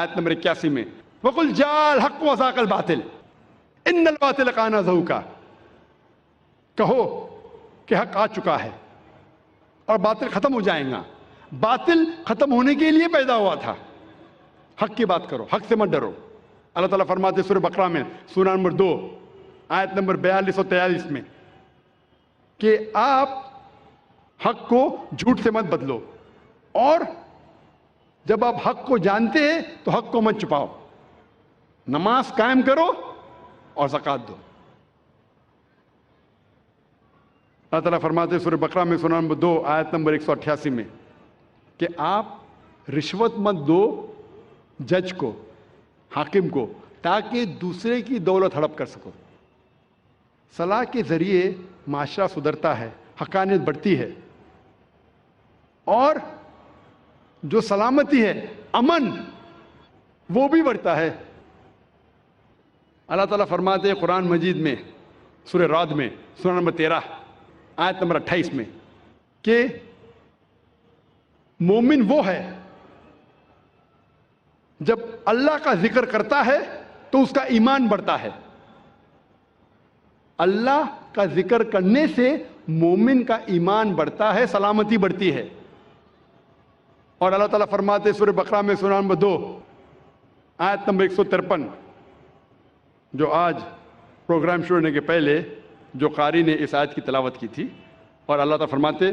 آیت نمبر 81 میں وَقُلْ جَاءَ الْحَقُّ وَزَهَقَ الْبَاطِلُ إِنَّ الْبَاطِلَ كَانَ زَهُوقًا، کہو کہ حق آ چکا ہے اور باطل ختم ہو جائے گا۔ باطل ختم ہونے کے لیے پیدا ہوا تھا، حق کی بات کرو، حق سے مت ڈرو۔ اللہ تعالیٰ فرماتے سورہ بقرہ میں سورہ نمبر 2 آیت نمبر 42 اور 43 میں کہ آپ حق کو جھوٹ سے مت بدلو، اور جب آپ حق کو جانتے ہیں تو حق کو مت چھپاؤ، نماز قائم کرو اور زکوٰۃ دو۔ اللہ تعالیٰ فرماتے سورہ بقرہ میں سورہ نمبر 2 آیت نمبر 188 میں کہ آپ رشوت مت دو جج کو، حاکم کو، تاکہ دوسرے کی دولت ہڑپ کر سکو۔ صلاح کے ذریعے معاشرہ سدھرتا ہے، حقانیت بڑھتی ہے، اور جو سلامتی ہے، امن، وہ بھی بڑھتا ہے۔ اللہ تعالیٰ فرماتے ہیں قرآن مجید میں سورہ رعد میں سورہ نمبر 13 آیت نمبر 28 میں کہ مومن وہ ہے جب اللہ کا ذکر کرتا ہے تو اس کا ایمان بڑھتا ہے۔ اللہ کا ذکر کرنے سے مومن کا ایمان بڑھتا ہے، سلامتی بڑھتی ہے۔ اور اللہ تعالیٰ فرماتے سورہ بقرہ میں سورہ نمبر 2 آیت نمبر 153، جو آج پروگرام شروع ہونے کے پہلے جو قاری نے اس آیت کی تلاوت کی تھی، اور اللہ تعالیٰ فرماتے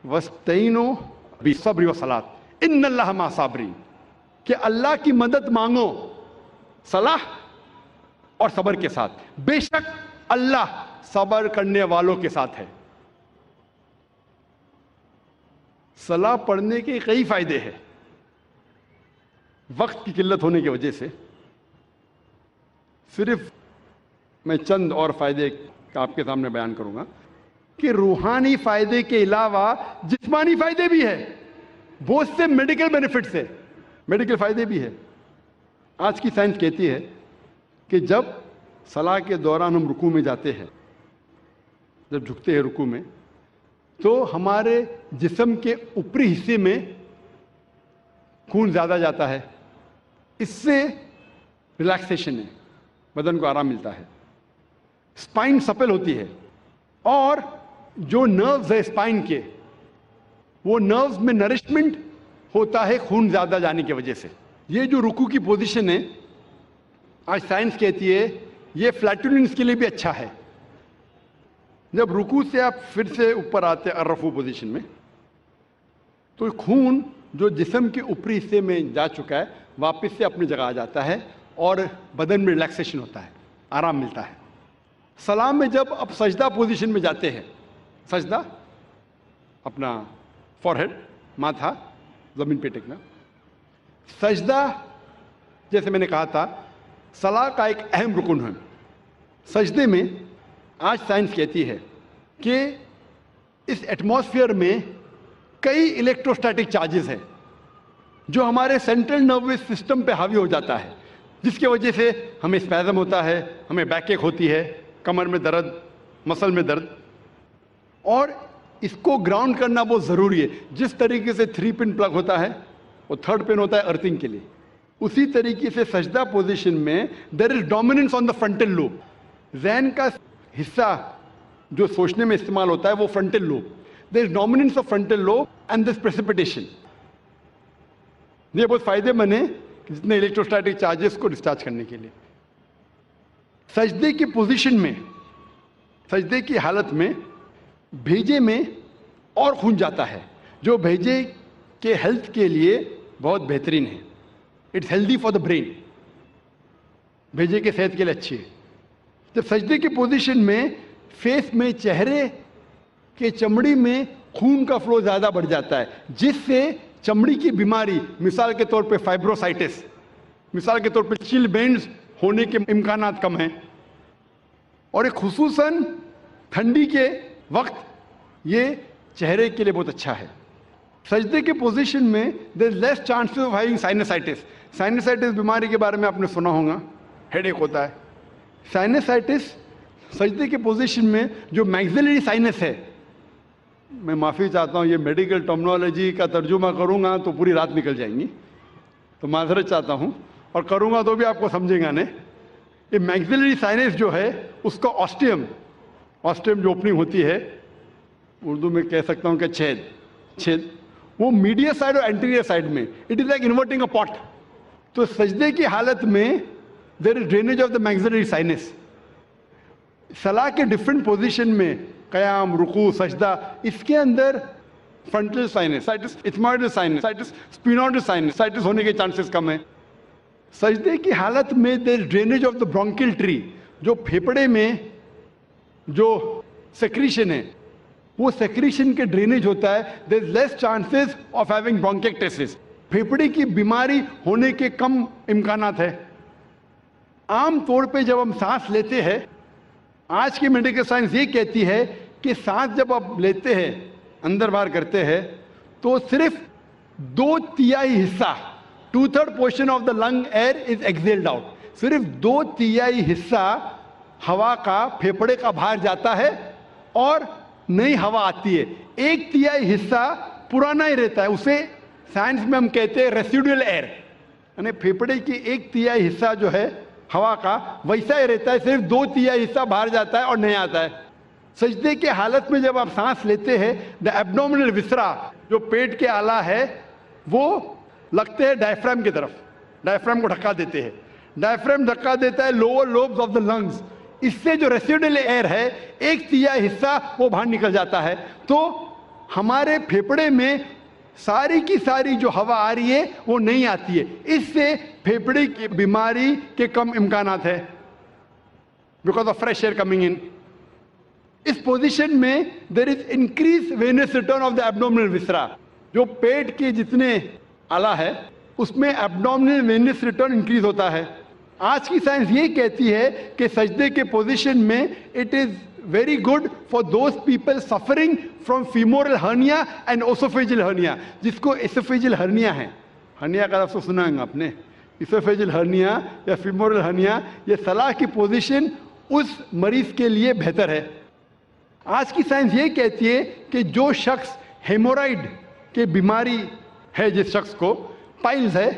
وَاسْتَعِینُوا بِالصَّبْرِ وَالصَّلَاةِ إِنَّ اللَّهَ مَعَ الصَّابِرِينَ، کہ اللہ کی مدد مانگو صلاح اور صبر کے ساتھ، بے شک اللہ صبر کرنے والوں کے ساتھ ہے۔ صلاح پڑھنے کے کئی فائدے ہیں، وقت کی قلت ہونے کی وجہ سے صرف میں چند اور فائدے آپ کے سامنے بیان کروں گا کہ روحانی فائدے کے علاوہ جسمانی فائدے بھی ہیں، بہت سے میڈیکل بینیفٹس ہیں، میڈیکل فائدے بھی ہیں۔ آج کی سائنس کہتی ہے کہ جب صلاح کے دوران ہم رکوع میں جاتے ہیں، جب جھکتے ہیں رکوع میں، تو ہمارے جسم کے اوپری حصے میں خون زیادہ جاتا ہے، اس سے ریلیکسیشن ہے، بدن کو آرام ملتا ہے، اسپائن سپل ہوتی ہے، اور جو نروز ہے اسپائن کے، وہ نروز میں نرشمنٹ ہوتا ہے خون زیادہ جانے کی وجہ سے۔ یہ جو رکوع کی پوزیشن ہے، آج سائنس کہتی ہے یہ فلیٹولنس کے لیے بھی اچھا ہے۔ جب رکوع سے آپ پھر سے اوپر آتے ہیں الرفوع پوزیشن میں، تو خون جو جسم کے اوپری حصے میں جا چکا ہے واپس سے اپنی جگہ آ جاتا ہے، اور بدن میں ریلیکسیشن ہوتا ہے، آرام ملتا ہے۔ سلام میں جب آپ سجدہ پوزیشن میں جاتے ہیں، سجدہ اپنا فورہیڈ، ماتھا زمین پہ ٹکنا، سجدہ جیسے میں نے کہا تھا صلاح کا ایک اہم رکن ہے۔ سجدے میں آج سائنس کہتی ہے کہ اس ایٹماسفیئر میں کئی الیکٹروسٹیٹک چارجز ہیں جو ہمارے سینٹرل نروس سسٹم پہ حاوی ہو جاتا ہے، جس کی وجہ سے ہمیں اسپیزم ہوتا ہے، ہمیں بیک ایک ہوتی ہے، کمر میں درد، مسل میں درد، اور اس کو گراؤنڈ کرنا بہت ضروری ہے۔ جس طریقے سے 3 پن پلگ ہوتا ہے، وہ 3rd پن ہوتا ہے ارتھنگ کے لیے، اسی طریقے سے سجدہ پوزیشن میں there is dominance on the frontal lobe, ذہن کا حصہ جو سوچنے میں استعمال ہوتا ہے وہ frontal lobe, there is dominance of frontal lobe and this precipitation. یہ بہت فائدے مند ہے جتنے الیکٹروسٹیٹک چارجز کو ڈسچارج کرنے کے لیے۔ سجدے کی پوزیشن میں، سجدے کی حالت میں بھیجے میں اور خون جاتا ہے، جو بھیجے کے ہیلتھ کے لیے بہت بہترین ہے۔ It's healthy for the brain, بھیجے کے صحت کے لیے اچھی ہے۔ جب سجدے کی پوزیشن میں فیس میں، چہرے کے چمڑی میں خون کا فلو زیادہ بڑھ جاتا ہے، جس سے چمڑی کی بیماری، مثال کے طور پہ فائبروسائٹس، مثال کے طور پہ چل بینز ہونے کے امکانات کم ہیں، اور ایک خصوصاً ٹھنڈی کے وقت یہ چہرے کے لیے بہت اچھا ہے۔ سجدے کے پوزیشن میں there is less chances of having سائنسائٹس۔ سائنسائٹس بیماری کے بارے میں آپ نے سنا ہوگا، ہیڈ ایک ہوتا ہے۔ سائنسائٹس سجدے کے پوزیشن میں جو میگزیلری سائنس ہے، میں معافی چاہتا ہوں یہ میڈیکل ٹرمنالوجی کا ترجمہ کروں گا تو پوری رات نکل جائیں گی، تو معذرت چاہتا ہوں اور کروں گا تو بھی آپ کو سمجھے گا نہیں. یہ میگزیلری سائنس جو ہے اس کا آسٹیم جو اوپننگ ہوتی ہے اردو میں کہہ سکتا ہوں کہ چھید وہ میڈیا سائڈ اور انٹیریئر سائڈ میں اٹ از لائک انورٹنگ اے پاٹ. تو سجدے کی حالت میں there is drainage of the میگزیلری science. صلاح کے ڈفرینٹ پوزیشن میں قیام، رکوع، سجدہ، اس کے اندر frontal sinusitis ethmoidal sinusitis sphenoidal sinusitis ہونے کے چانسز کم ہیں. سجدے کی حالت میں there is drainage of the bronchial tree. جو پھیپڑے میں جو سیکریشن ہے وہ سیکریشن کے ڈرینیج ہوتا ہے. دیر از لیس چانسز آف ہیونگ برونکیکٹسس. پھیپڑے کی بیماری ہونے کے کم امکانات ہے. عام طور پہ جب ہم سانس لیتے ہیں، آج کی میڈیکل سائنس یہ کہتی ہے کہ سانس جب آپ لیتے ہیں، اندر باہر کرتے ہیں، تو صرف 2/3 حصہ 2/3 portion of the lung air is exhaled out. صرف 2/3 حصہ ہوا کا پھیپڑے کا باہر جاتا ہے اور نئی ہوا آتی ہے. 1/3 حصہ پرانا ہی رہتا ہے. اسے سائنس میں ہم کہتے ہیں ریسیڈول ایئر، یعنی پھیپڑے کی 1/3 حصہ جو ہے ہوا کا ویسا ہی رہتا ہے. صرف 2/3 حصہ باہر جاتا ہے اور نہیں آتا ہے. سجدے کے حالت میں جب آپ سانس لیتے ہیں، دا ایبڈومینل وسرا جو پیٹ کے آلہ ہے وہ لگتے ہیں ڈائفرام کی طرف، ڈائفرام کو ڈھکا دیتے ہیں. ڈائفرام دھکا دیتا ہے lower lobes of the lungs. اس سے جو ریسیڈول ایئر ہے 1/3 حصہ وہ باہر نکل جاتا ہے. تو ہمارے پھیپڑے میں ساری کی ساری جو ہوا آ رہی ہے وہ نہیں آتی ہے. اس سے پھیپڑے کی بیماری کے کم امکانات ہے because of fresh air coming in. اس پوزیشن میں there is increase venous return of the abdominal viscera. جو پیٹ کے جتنے آلہ ہے اس میں ایبڈومینل وینس ریٹرن انکریز ہوتا ہے. آج کی سائنس یہ کہتی ہے کہ سجدے کے پوزیشن میں it is very good for those people suffering from femoral hernia and oesophageal hernia. جس کو ایسوفیجل ہرنیا ہے، ہرنیا کا لفظ سنا ہے آپ نے، ایسوفیجل ہرنیا یا فیمورل ہرنیا، یہ صلاح کی پوزیشن اس مریض کے لیے بہتر ہے. آج کی سائنس یہ کہتی ہے کہ جو شخص ہیمورائڈ کی بیماری ہے، جس شخص کو پائلز ہے،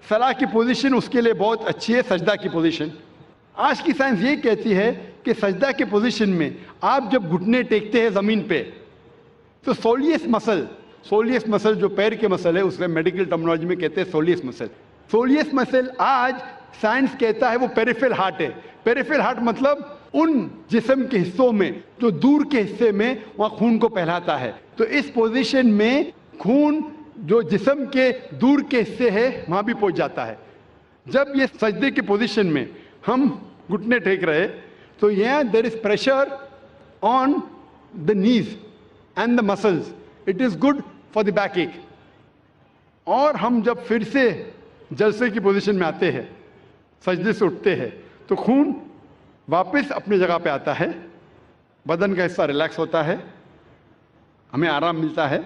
صلاح کی پوزیشن اس کے لیے بہت اچھی ہے، سجدہ کی پوزیشن. آج کی سائنس یہ کہتی ہے کہ سجدہ کے پوزیشن میں آپ جب گھٹنے ٹیکتے ہیں زمین پہ تو سولیس مسل جو پیر کے مسل ہے، اس میں میڈیکل ٹرمنالوجی میں کہتے ہیں سولیس مسل آج سائنس کہتا ہے وہ پیریفرل ہارٹ ہے. پیریفرل ہارٹ مطلب ان جسم کے حصوں میں جو دور کے حصے میں وہاں خون کو پھیلاتا ہے. تو اس پوزیشن میں خون جو جسم کے دور کے حصے ہے وہاں بھی پہنچ جاتا ہے. جب یہ سجدے کی پوزیشن میں ہم گھٹنے ٹیک رہے تو یہاں دیر از پریشر آن دا نیز and the muscles. It is good for the back ایک. اور ہم جب پھر سے جلسے کی پوزیشن میں آتے ہیں، سجدے سے اٹھتے ہیں، تو خون واپس اپنی جگہ پہ آتا ہے، بدن کا حصہ ریلیکس ہوتا ہے، ہمیں آرام ملتا ہے.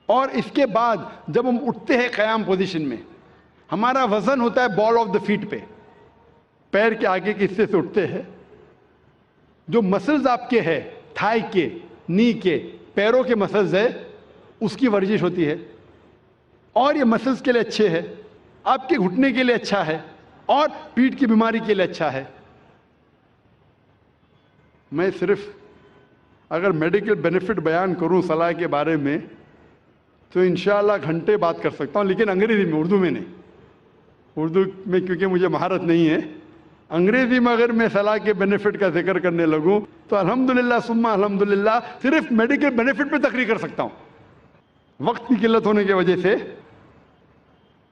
اور اس کے بعد جب ہم اٹھتے ہیں قیام پوزیشن میں، ہمارا وزن ہوتا ہے بال آف دا فیٹ پہ. پیر کے آگے کے حصے سے اٹھتے ہیں، جو مسلز آپ کے ہے، تھائی کے، نی کے، پیروں کے مسلز ہے، اس کی ورزش ہوتی ہے. اور یہ مسلز کے لیے اچھے ہے، آپ کے گھٹنے کے لیے اچھا ہے، اور پیٹھ کی بیماری کے لیے اچھا ہے. میں صرف اگر میڈیکل بینیفٹ بیان کروں صلاح کے بارے میں تو انشاءاللہ گھنٹے بات کر سکتا ہوں، لیکن انگریزی میں، اردو میں نہیں. اردو میں کیونکہ مجھے مہارت نہیں ہے. انگریزی میں اگر میں صلاح کے بینیفٹ کا ذکر کرنے لگوں تو الحمدللہ ثم الحمدللہ صرف میڈیکل بینیفٹ پہ تقریر کر سکتا ہوں. وقت کی قلت ہونے کی وجہ سے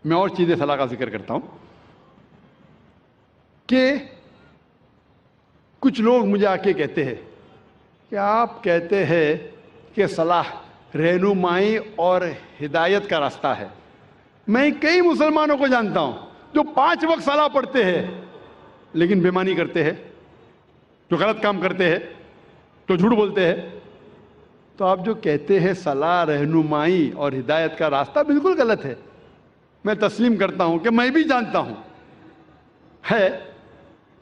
میں اور چیزیں صلاح کا ذکر کرتا ہوں. کہ کچھ لوگ مجھے آ کے کہتے ہیں کہ آپ کہتے ہیں کہ صلاح رہنمائی اور ہدایت کا راستہ ہے. میں کئی مسلمانوں کو جانتا ہوں جو 5 وقت صلاح پڑھتے ہیں لیکن بےمانی کرتے ہیں، جو غلط کام کرتے ہیں، جو جھوٹ بولتے ہیں. تو آپ جو کہتے ہیں صلاح رہنمائی اور ہدایت کا راستہ، بالکل غلط ہے. میں تسلیم کرتا ہوں کہ میں بھی جانتا ہوں ہے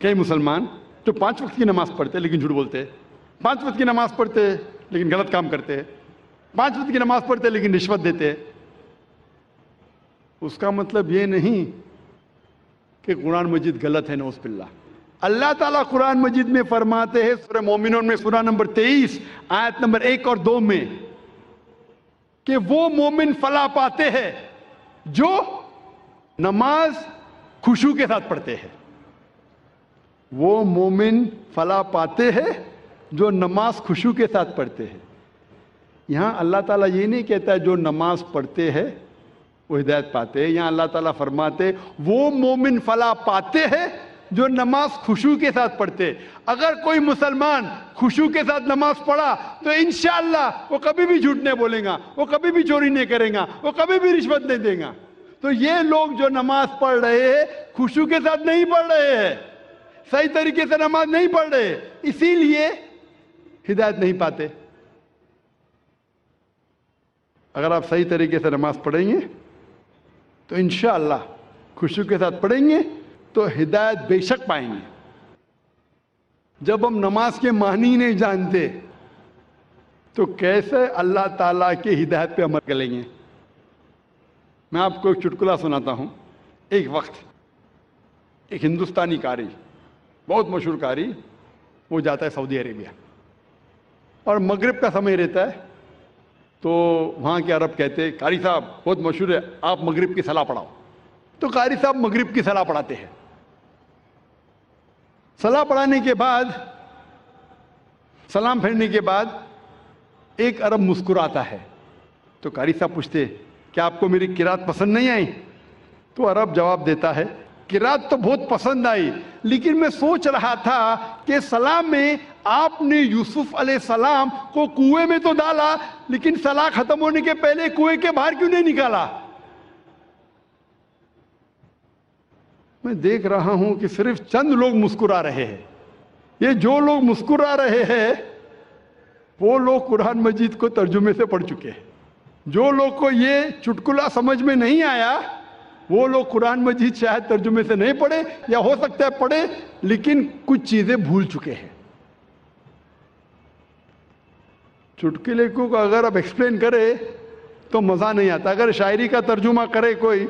کئی مسلمان جو 5 وقت کی نماز پڑھتے ہیں لیکن جھوٹ بولتے ہیں، 5 وقت کی نماز پڑھتے ہیں لیکن غلط کام کرتے ہیں، 5 وقت کی نماز پڑھتے ہیں لیکن رشوت دیتے ہیں. اس کا مطلب یہ نہیں کہ قرآن مجید غلط ہے، نعوذ باللہ۔ اللہ تعالیٰ قرآن مجید میں فرماتے ہیں سورہ مومنون میں سورہ نمبر 23 آیت نمبر 1 اور 2 میں کہ وہ مومن فلاح پاتے ہیں جو نماز خشوع کے ساتھ پڑھتے ہیں۔ وہ مومن فلاح پاتے ہیں جو نماز خشوع کے ساتھ پڑھتے ہیں۔ یہاں اللہ تعالیٰ یہ نہیں کہتا ہے جو نماز پڑھتے ہیں وہ ہدایت پاتے ہیں، یہاں اللہ تعالیٰ فرماتے وہ مومن فلاح پاتے ہیں جو نماز خشوع کے ساتھ پڑھتے۔ اگر کوئی مسلمان خشوع کے ساتھ نماز پڑھا تو انشاءاللہ وہ کبھی بھی جھوٹ نہیں بولے گا، وہ کبھی بھی چوری نہیں کرے گا، وہ کبھی بھی رشوت نہیں دے گا۔ تو یہ لوگ جو نماز پڑھ رہے ہیں خشوع کے ساتھ نہیں پڑھ رہے ہیں، صحیح طریقے سے نماز نہیں پڑھ رہے، اسی لیے ہدایت نہیں پاتے۔ اگر آپ صحیح طریقے سے نماز پڑھیں گے تو انشاءاللہ خشوع کے ساتھ پڑھیں گے تو ہدایت بے شک پائیں گے۔ جب ہم نماز کے معنی نہیں جانتے تو کیسے اللہ تعالیٰ کی ہدایت پہ عمل کریں گے؟ میں آپ کو ایک چٹکلا سناتا ہوں۔ ایک وقت ایک ہندوستانی قاری، بہت مشہور قاری، وہ جاتا ہے سعودی عربیہ اور مغرب کا سمے رہتا ہے، تو وہاں کے عرب کہتے ہیں قاری صاحب بہت مشہور ہے، آپ مغرب کی صلاح پڑھاؤ۔ تو قاری صاحب مغرب کی صلاح پڑھاتے ہیں۔ صلاح پڑھانے کے بعد، سلام پھیرنے کے بعد ایک عرب مسکراتا ہے، تو قاری صاحب پوچھتے کیا آپ کو میری قرات پسند نہیں آئی؟ تو عرب جواب دیتا ہے قرات تو بہت پسند آئی، لیکن میں سوچ رہا تھا کہ سلام میں آپ نے یوسف علیہ السلام کو کنویں میں تو ڈالا، لیکن صلاح ختم ہونے کے پہلے کنویں کے باہر کیوں نہیں نکالا؟ میں دیکھ رہا ہوں کہ صرف چند لوگ مسکرا رہے ہیں۔ یہ جو لوگ مسکرا رہے ہیں وہ لوگ قرآن مجید کو ترجمے سے پڑھ چکے ہیں۔ جو لوگ کو یہ چٹکلا سمجھ میں نہیں آیا وہ لوگ قرآن مجید شاید ترجمے سے نہیں پڑھے، یا ہو سکتا ہے پڑھے لیکن کچھ چیزیں بھول چکے ہیں۔ چٹکلے کو اگر اب ایکسپلین کرے تو مزہ نہیں آتا۔ اگر شاعری کا ترجمہ کرے کوئی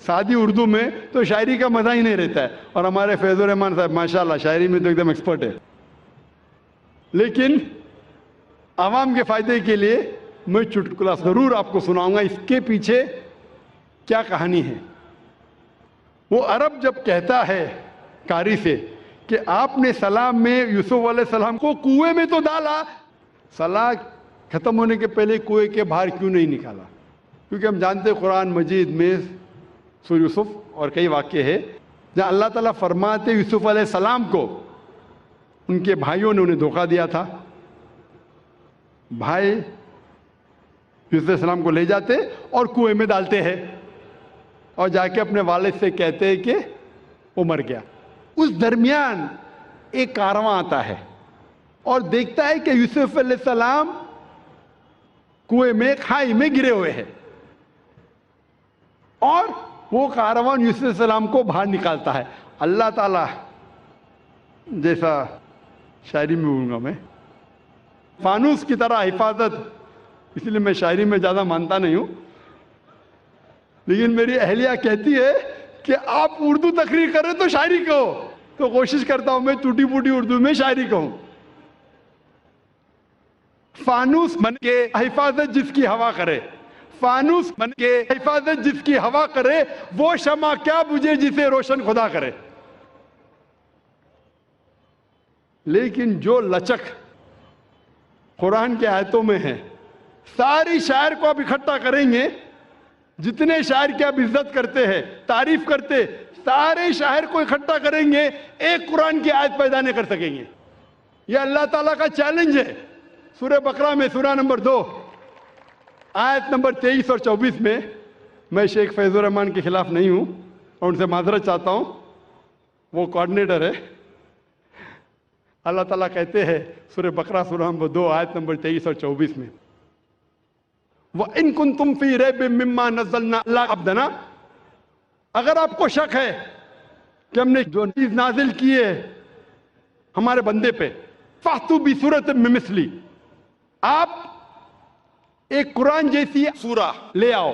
سادی اردو میں تو شاعری کا مزہ ہی نہیں رہتا ہے، اور ہمارے فیض الرحمان صاحب ماشاءاللہ شاعری میں تو ایک دم ایکسپرٹ ہے۔ لیکن عوام کے فائدے کے لیے میں چٹکلا ضرور آپ کو سناؤں گا، اس کے پیچھے کیا کہانی ہے۔ وہ عرب جب کہتا ہے قاری سے کہ آپ نے سلام میں یوسف علیہ السلام کو کنویں میں تو ڈالا، صلاح ختم ہونے کے پہلے کنویں کے باہر کیوں نہیں نکالا؟ کیونکہ ہم جانتے ہیں قرآن مجید میں سورہ یوسف اور کئی واقعے ہیں جہاں اللہ تعالیٰ فرماتے یوسف علیہ السلام کو ان کے بھائیوں نے انہیں دھوکہ دیا تھا۔ بھائی یوسف علیہ السلام کو لے جاتے اور کنویں میں ڈالتے ہیں اور جا کے اپنے والد سے کہتے ہیں کہ وہ مر گیا۔ اس درمیان ایک کارواں آتا ہے اور دیکھتا ہے کہ یوسف علیہ السلام کنویں میں کھائی میں گرے ہوئے ہیں، اور وہ کاروان یوسف علیہ السلام کو باہر نکالتا ہے۔ اللہ تعالیٰ جیسا شاعری میں بولوں گا میں، فانوس کی طرح حفاظت، اس لیے میں شاعری میں زیادہ مانتا نہیں ہوں، لیکن میری اہلیہ کہتی ہے کہ آپ اردو تقریر کریں تو شاعری کہو، تو کوشش کرتا ہوں میں ٹوٹی پھوٹی اردو میں شاعری کہوں۔ فانوس بن کے حفاظت جس کی ہوا کرے، فانوس بن کے حفاظت جس کی ہوا کرے، وہ شمع کیا بجھے جسے روشن خدا کرے۔ لیکن جو لچک قرآن کے آیتوں میں ہے، ساری شاعر کو آپ اکٹھا کریں گے، جتنے شاعر کی آپ عزت کرتے ہیں، تعریف کرتے، سارے شاعر کو اکٹھا کریں گے، ایک قرآن کی آیت پیدا نہیں کر سکیں گے۔ یہ اللہ تعالیٰ کا چیلنج ہے۔ سورہ بقرہ میں سورہ نمبر 2 آیت نمبر 23 اور 24 میں، میں شیخ فیض الرحمان کے خلاف نہیں ہوں اور ان سے معذرت چاہتا ہوں، وہ کوارڈینیٹر ہے۔ اللہ تعالیٰ کہتے ہیں سورہ بقرہ سورہ نمبر 2 آیت نمبر 23 اور 24 میں، وَإِن كُنتُمْ فِي رَيْبٍ مِّمَّا نَزَّلْنَا عَلَىٰ عَبْدِنَا، اگر آپ کو شک ہے کہ ہم نے جو چیز نازل کی ہے ہمارے بندے پہ، فَأْتُوا بِسُورَةٍ مِّن مِّثْلِهِ، آپ ایک قرآن جیسی سورہ لے آؤ۔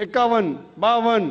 51, 52,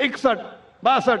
61, 62,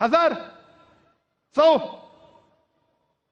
1000, 100,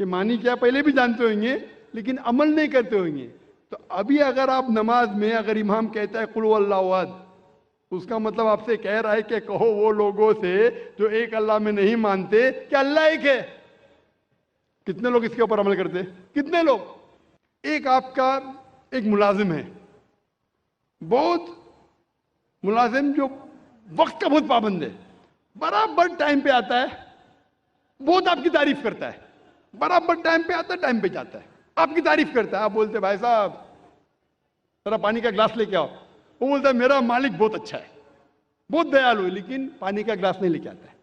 کہ معنی کیا پہلے بھی جانتے ہوئیں گے لیکن عمل نہیں کرتے ہوئیں گے. تو ابھی اگر آپ نماز میں اگر امام کہتا ہے قل هو اللہ احد، اس کا مطلب آپ سے کہہ رہا ہے کہ کہو وہ لوگوں سے جو ایک اللہ میں نہیں مانتے کہ اللہ ایک ہے. کتنے لوگ اس کے اوپر عمل کرتے؟ کتنے لوگ؟ ایک آپ کا ایک ملازم ہے، بہت ملازم جو وقت کا بہت پابند ہے، برابر ٹائم پہ آتا ہے، بہت آپ کی تعریف کرتا ہے، برابر ٹائم پہ آتا ہے، ٹائم پہ جاتا ہے، آپ کی تعریف کرتا ہے. آپ بولتے بھائی صاحب ذرا پانی کا گلاس لے کے آؤ، وہ بولتا ہے میرا مالک بہت اچھا ہے، بہت دیالو ہے، لیکن پانی کا گلاس نہیں لے کے آتا ہے.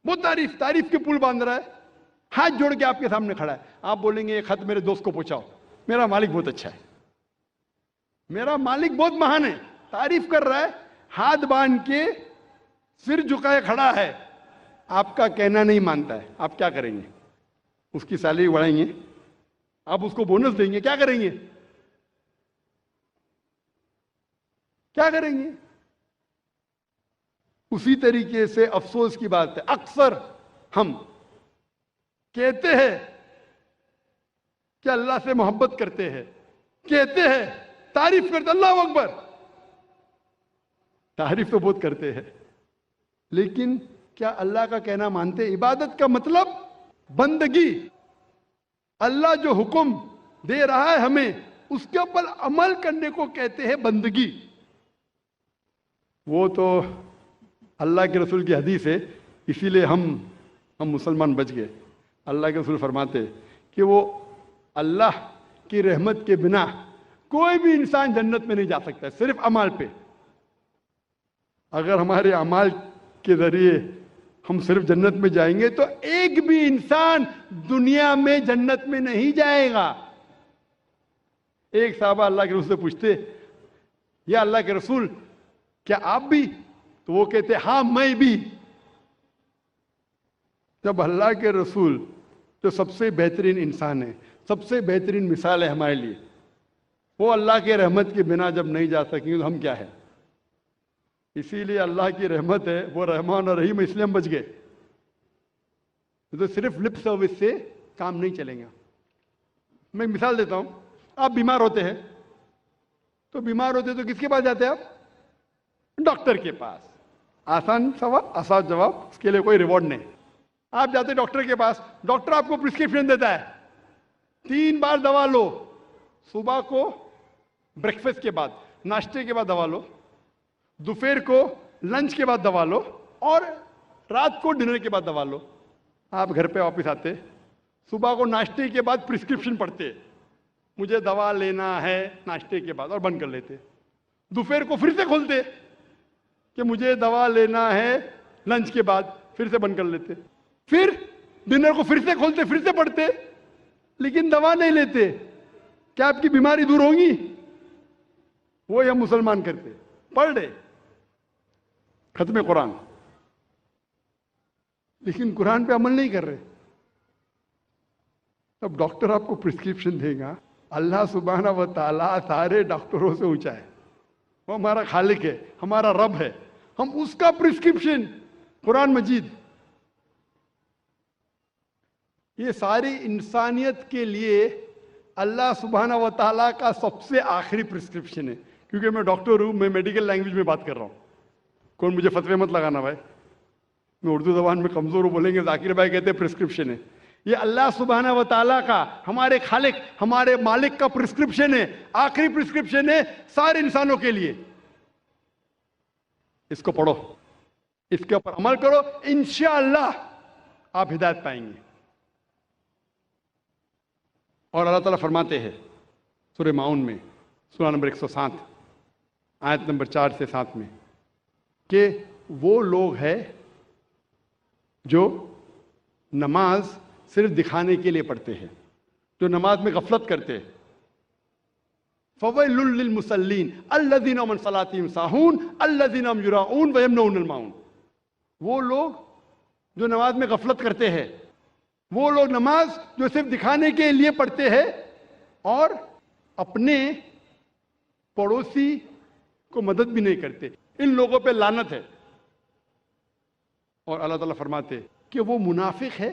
بہت تعریف کے پل باندھ رہا ہے، ہاتھ جوڑ کے آپ کے سامنے کھڑا ہے. آپ بولیں گے ایک خط میرے دوست کو پہنچاؤ، میرا مالک بہت اچھا ہے، میرا مالک بہت مہان ہے، تعریف کر رہا ہے، ہاتھ باندھ کے سر جھکائے کھڑا ہے، آپ کا کہنا نہیں مانتا ہے. آپ کیا کریں گے؟ اس کی سیلری بڑھائیں گے؟ آپ اس کو بونس دیں گے؟ کیا کریں گے؟ کیا کریں گے؟ اسی طریقے سے افسوس کی بات ہے، اکثر ہم کہتے ہیں کہ اللہ سے محبت کرتے ہیں، کہتے ہیں تعریف کرتے، اللہ اکبر، تعریف تو بہت کرتے ہیں، لیکن کیا اللہ کا کہنا مانتے؟ عبادت کا مطلب بندگی، اللہ جو حکم دے رہا ہے ہمیں اس کے اوپر عمل کرنے کو کہتے ہیں بندگی. وہ تو اللہ کے رسول کی حدیث ہے، اسی لیے ہم مسلمان بچ گئے. اللہ کے رسول فرماتے کہ وہ اللہ کی رحمت کے بنا کوئی بھی انسان جنت میں نہیں جا سکتا، صرف اعمال پہ. اگر ہمارے اعمال کے ذریعے ہم صرف جنت میں جائیں گے تو ایک بھی انسان دنیا میں جنت میں نہیں جائے گا. ایک صحابہ اللہ کے رسول سے پوچھتے یا اللہ کے رسول کیا آپ بھی؟ تو وہ کہتے ہاں میں بھی. جب اللہ کے رسول جو سب سے بہترین انسان ہے، سب سے بہترین مثال ہے ہمارے لیے، وہ اللہ کے رحمت کے بنا جب نہیں جا سکیں گے تو ہم کیا ہے؟ اسی لیے اللہ کی رحمت ہے، وہ رحمان اور رحیم، اس لیے ہم بچ گئے. تو صرف لپ سروس سے کام نہیں چلیں گا. میں ایک مثال دیتا ہوں. آپ بیمار ہوتے ہیں تو کس کے پاس جاتے ہیں آپ؟ ڈاکٹر کے پاس. آسان سوال، آسان جواب، اس کے لیے کوئی ریوارڈ نہیں. آپ جاتے ڈاکٹر کے پاس، ڈاکٹر آپ کو پرسکرپشن دیتا ہے، 3 بار دوا لو، صبح کو بریکفاسٹ کے بعد، ناشتے کے بعد دوا لو، دوپہر کو لنچ کے بعد دوا لو، اور رات کو ڈنر کے بعد دوا لو. آپ گھر پہ واپس آتے، صبح کو ناشتے کے بعد پرسکرپشن پڑھتے، مجھے دوا لینا ہے ناشتے کے بعد، اور بند کر لیتے. دوپہر کو پھر سے کھولتے کہ مجھے دوا لینا ہے لنچ کے بعد، پھر سے بند کر لیتے. پھر ڈنر کو پھر سے کھولتے، پھر سے پڑھتے، لیکن دوا نہیں لیتے. کیا آپ کی بیماری دور ہوگی؟ وہ ہم مسلمان کرتے، پڑھ رہے ختم قرآن، لیکن قرآن پہ عمل نہیں کر رہے. اب ڈاکٹر آپ کو پرسکرپشن دے گا. اللہ سبحانہ و تعالیٰ سارے ڈاکٹروں سے اونچا ہے، وہ ہمارا خالق ہے، ہمارا رب ہے. ہم اس کا پرسکرپشن قرآن مجید، یہ ساری انسانیت کے لیے اللہ سبحانہ و تعالیٰ کا سب سے آخری پرسکرپشن ہے. کیونکہ میں ڈاکٹر ہوں، میں میڈیکل لینگویج میں بات کر رہا ہوں. کون مجھے فتوے مت لگانا بھائی، میں اردو زبان میں کمزور ہوں. بولیں گے ذاکر بھائی کہتے ہیں پرسکرپشن ہے. یہ اللہ سبحانہ و تعالیٰ کا، ہمارے خالق، ہمارے مالک کا پرسکرپشن ہے، آخری پرسکرپشن ہے سارے انسانوں کے لیے. اس کو پڑھو، اس کے اوپر عمل کرو، انشاءاللہ آپ ہدایت پائیں گے. اور اللہ تعالیٰ فرماتے ہیں سورہ ماؤن میں، سورہ نمبر 107 آیت نمبر 4 سے 7 میں، کہ وہ لوگ ہیں جو نماز صرف دکھانے کے لیے پڑھتے ہیں، جو نماز میں غفلت کرتے ہیں. فَوَيْلٌ لِّلْمُصَلِّينَ الَّذِينَ هُمْ عَنْ صَلَاتِهِمْ سَاهُونَ الَّذِينَ هُمْ يُرَاءُونَ وَيَمْنَعُونَ الْمَاعُونَ. وہ لوگ جو نماز میں غفلت کرتے ہیں، وہ لوگ نماز جو صرف دکھانے کے لیے پڑھتے ہیں اور اپنے پڑوسی کو مدد بھی نہیں کرتے، ان لوگوں پہ لعنت ہے. اور اللہ تعالیٰ فرماتے کہ وہ منافق ہے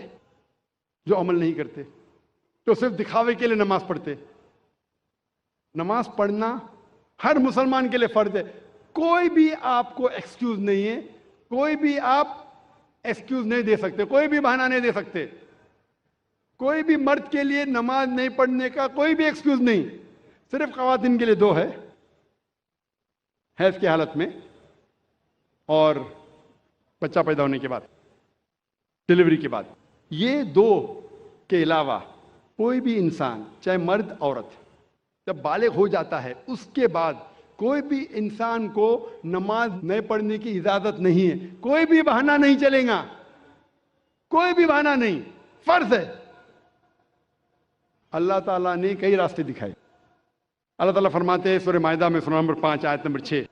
جو عمل نہیں کرتے، جو صرف دکھاوے کے لیے نماز پڑھتے. نماز پڑھنا ہر مسلمان کے لیے فرض ہے. کوئی بھی آپ کو ایکسکیوز نہیں ہے، کوئی بھی آپ ایکسکیوز نہیں دے سکتے، کوئی بھی بہانہ نہیں دے سکتے. کوئی بھی مرد کے لیے نماز نہیں پڑھنے کا کوئی بھی ایکسکیوز نہیں. صرف خواتین کے لیے دو ہے، حیض کی حالت میں اور بچہ پیدا ہونے کے بعد، ڈلیوری کے بعد. یہ دو کے علاوہ کوئی بھی انسان، چاہے مرد عورت، جب بالغ ہو جاتا ہے اس کے بعد کوئی بھی انسان کو نماز نہیں پڑھنے کی اجازت نہیں ہے. کوئی بھی بہانہ نہیں چلے گا، کوئی بھی بہانہ نہیں، فرض ہے. اللہ تعالیٰ نے کئی راستے دکھائے. اللہ تعالیٰ فرماتے ہیں سورہ مائدہ میں سورہ نمبر 5 آیت نمبر 6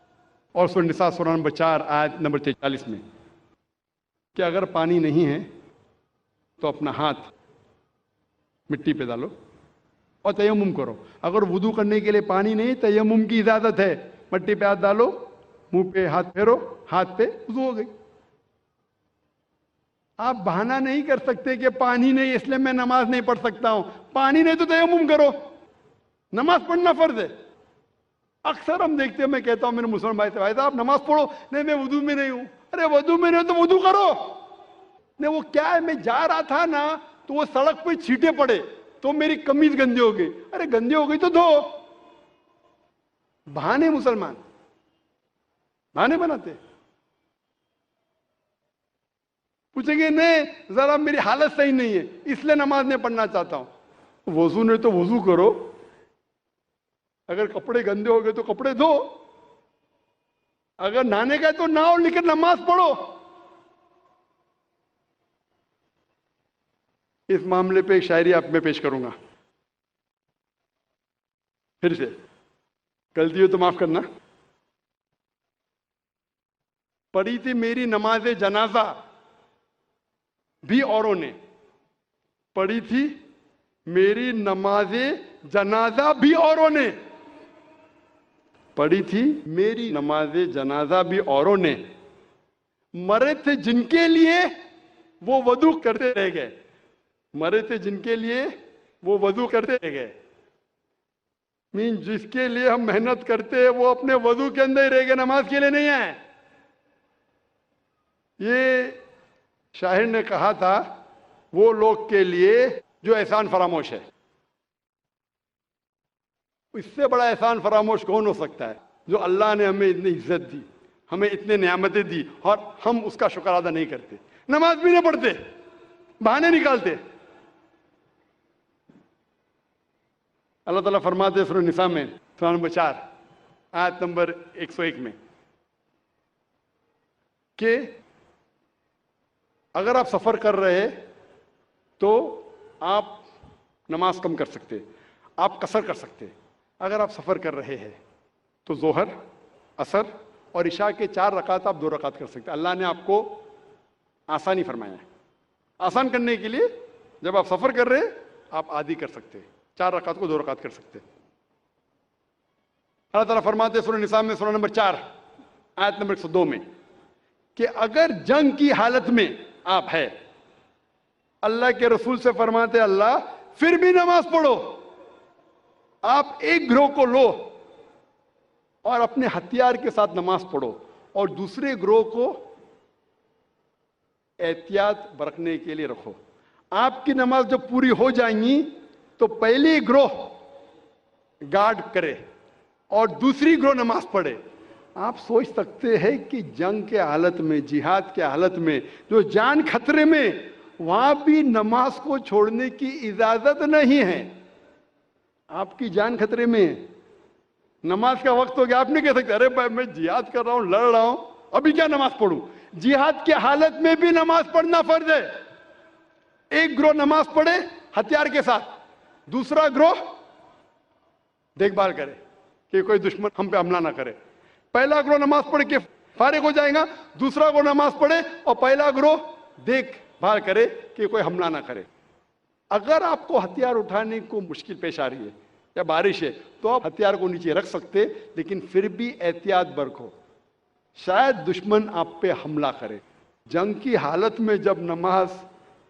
اور سورہ نساء سورہ نمبر 4 آیت نمبر 43 میں کہ اگر پانی نہیں ہے تو اپنا ہاتھ مٹی پہ ڈالو اور تیمم کرو. اگر وضو کرنے کے لیے پانی نہیں، تیمم کی اجازت ہے. مٹی پہ ہاتھ ڈالو، منہ پہ ہاتھ پھیرو، ہاتھ پہ وضو ہو گئی. آپ بہانہ نہیں کر سکتے کہ پانی نہیں اس لیے میں نماز نہیں پڑھ سکتا ہوں. پانی نہیں تو تیمم کرو. نماز پڑھنا فرض ہے. اکثر ہم دیکھتے ہیں، میں کہتا ہوں میرے مسلمان بھائی سے، بھائی صاحب نماز پڑھو. نہیں میں وضو میں نہیں ہوں. ارے وضو میں نہیں ہو تو وضو کرو. نہیں وہ کیا ہے، میں جا رہا تھا نا تو وہ سڑک پہ چھینٹے پڑے تو میری قمیض گندی ہو گئی. ارے گندی ہو گئی تو دھو. بہانے مسلمان بہانے بناتے. پوچھیں گے نہیں ذرا میری حالت صحیح نہیں ہے اس لیے نماز نہیں پڑھنا چاہتا ہوں. وضو نہیں تو وضو کرو. اگر کپڑے گندے ہو گئے تو کپڑے دھو. اگر نہانے کا ہے تو نہاؤ لیکن نماز پڑھو. اس معاملے پہ ایک شاعری آپ میں پیش کروں گا. پھر سے غلطی ہو تو معاف کرنا. پڑھی تھی میری نماز جنازہ بھی اوروں نے. پڑھی تھی میری نماز جنازہ بھی اوروں نے. پڑھی تھی میری نماز جنازہ بھی اوروں نے. مرے تھے جن کے لیے وہ وضو کرتے رہ گئے. مرے تھے جن کے لیے وہ وضو کرتے رہ گئے. جس کے لیے ہم محنت کرتے ہیں وہ اپنے وضو کے اندر ہی رہ گئے، نماز کے لیے نہیں آئے. یہ شاعر نے کہا تھا وہ لوگ کے لیے جو احسان فراموش ہے. اس سے بڑا احسان فراموش کون ہو سکتا ہے؟ جو اللہ نے ہمیں اتنی عزت دی، ہمیں اتنے نعمتیں دی اور ہم اس کا شکر ادا نہیں کرتے. نماز بھی نہیں پڑھتے، بہانے نکالتے. اللہ تعالیٰ فرماتے ہیں سورہ نساء میں سورہ نمبر 4 آیت نمبر 101 میں کہ اگر آپ سفر کر رہے تو آپ نماز کم کر سکتے، آپ قصر کر سکتے. اگر آپ سفر کر رہے ہیں تو ظہر، عصر اور عشاء کے 4 رکعت آپ 2 رکعت کر سکتے. اللہ نے آپ کو آسانی فرمایا ہے. آسان کرنے کے لیے جب آپ سفر کر رہے آپ آدھی کر سکتے، 4 رکعت کو 2 رکعت کر سکتے. اللہ تعالیٰ فرماتے ہیں سورہ نساء میں سورہ نمبر 4 آیت نمبر 102 میں کہ اگر جنگ کی حالت میں آپ ہے، اللہ کے رسول سے فرماتے اللہ پھر بھی نماز پڑھو. آپ ایک گروہ کو لو اور اپنے ہتھیار کے ساتھ نماز پڑھو اور دوسرے گروہ کو احتیاط برتنے کے لیے رکھو. آپ کی نماز جب پوری ہو جائیں گی تو پہلی گروہ گارڈ کرے اور دوسری گروہ نماز پڑھے. آپ سوچ سکتے ہیں کہ جنگ کے حالت میں، جہاد کے حالت میں، جو جان خطرے میں، وہاں بھی نماز کو چھوڑنے کی اجازت نہیں ہے. آپ کی جان خطرے میں، نماز کا وقت ہو گیا، آپ نہیں کہہ سکتے ارے بھائی میں جہاد کر رہا ہوں، لڑ رہا ہوں، ابھی کیا نماز پڑھوں. جہاد کی حالت میں بھی نماز پڑھنا فرض ہے. ایک گروہ نماز پڑھے ہتھیار کے ساتھ، دوسرا گروہ دیکھ بھال کرے کہ کوئی دشمن ہم پہ حملہ نہ کرے. پہلا گروہ نماز پڑھ کے فارغ ہو جائے گا، دوسرا گروہ نماز پڑھے اور پہلا گروہ دیکھ بھال کرے کہ کوئی حملہ نہ کرے. اگر آپ کو ہتھیار اٹھانے کو مشکل پیش آ رہی ہے یا بارش ہے تو آپ ہتھیار کو نیچے رکھ سکتے، لیکن پھر بھی احتیاط برتو، شاید دشمن آپ پہ حملہ کرے. جنگ کی حالت میں جب نماز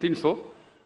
300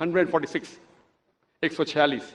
146 146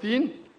3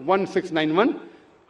1691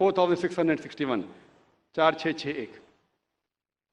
4661 4661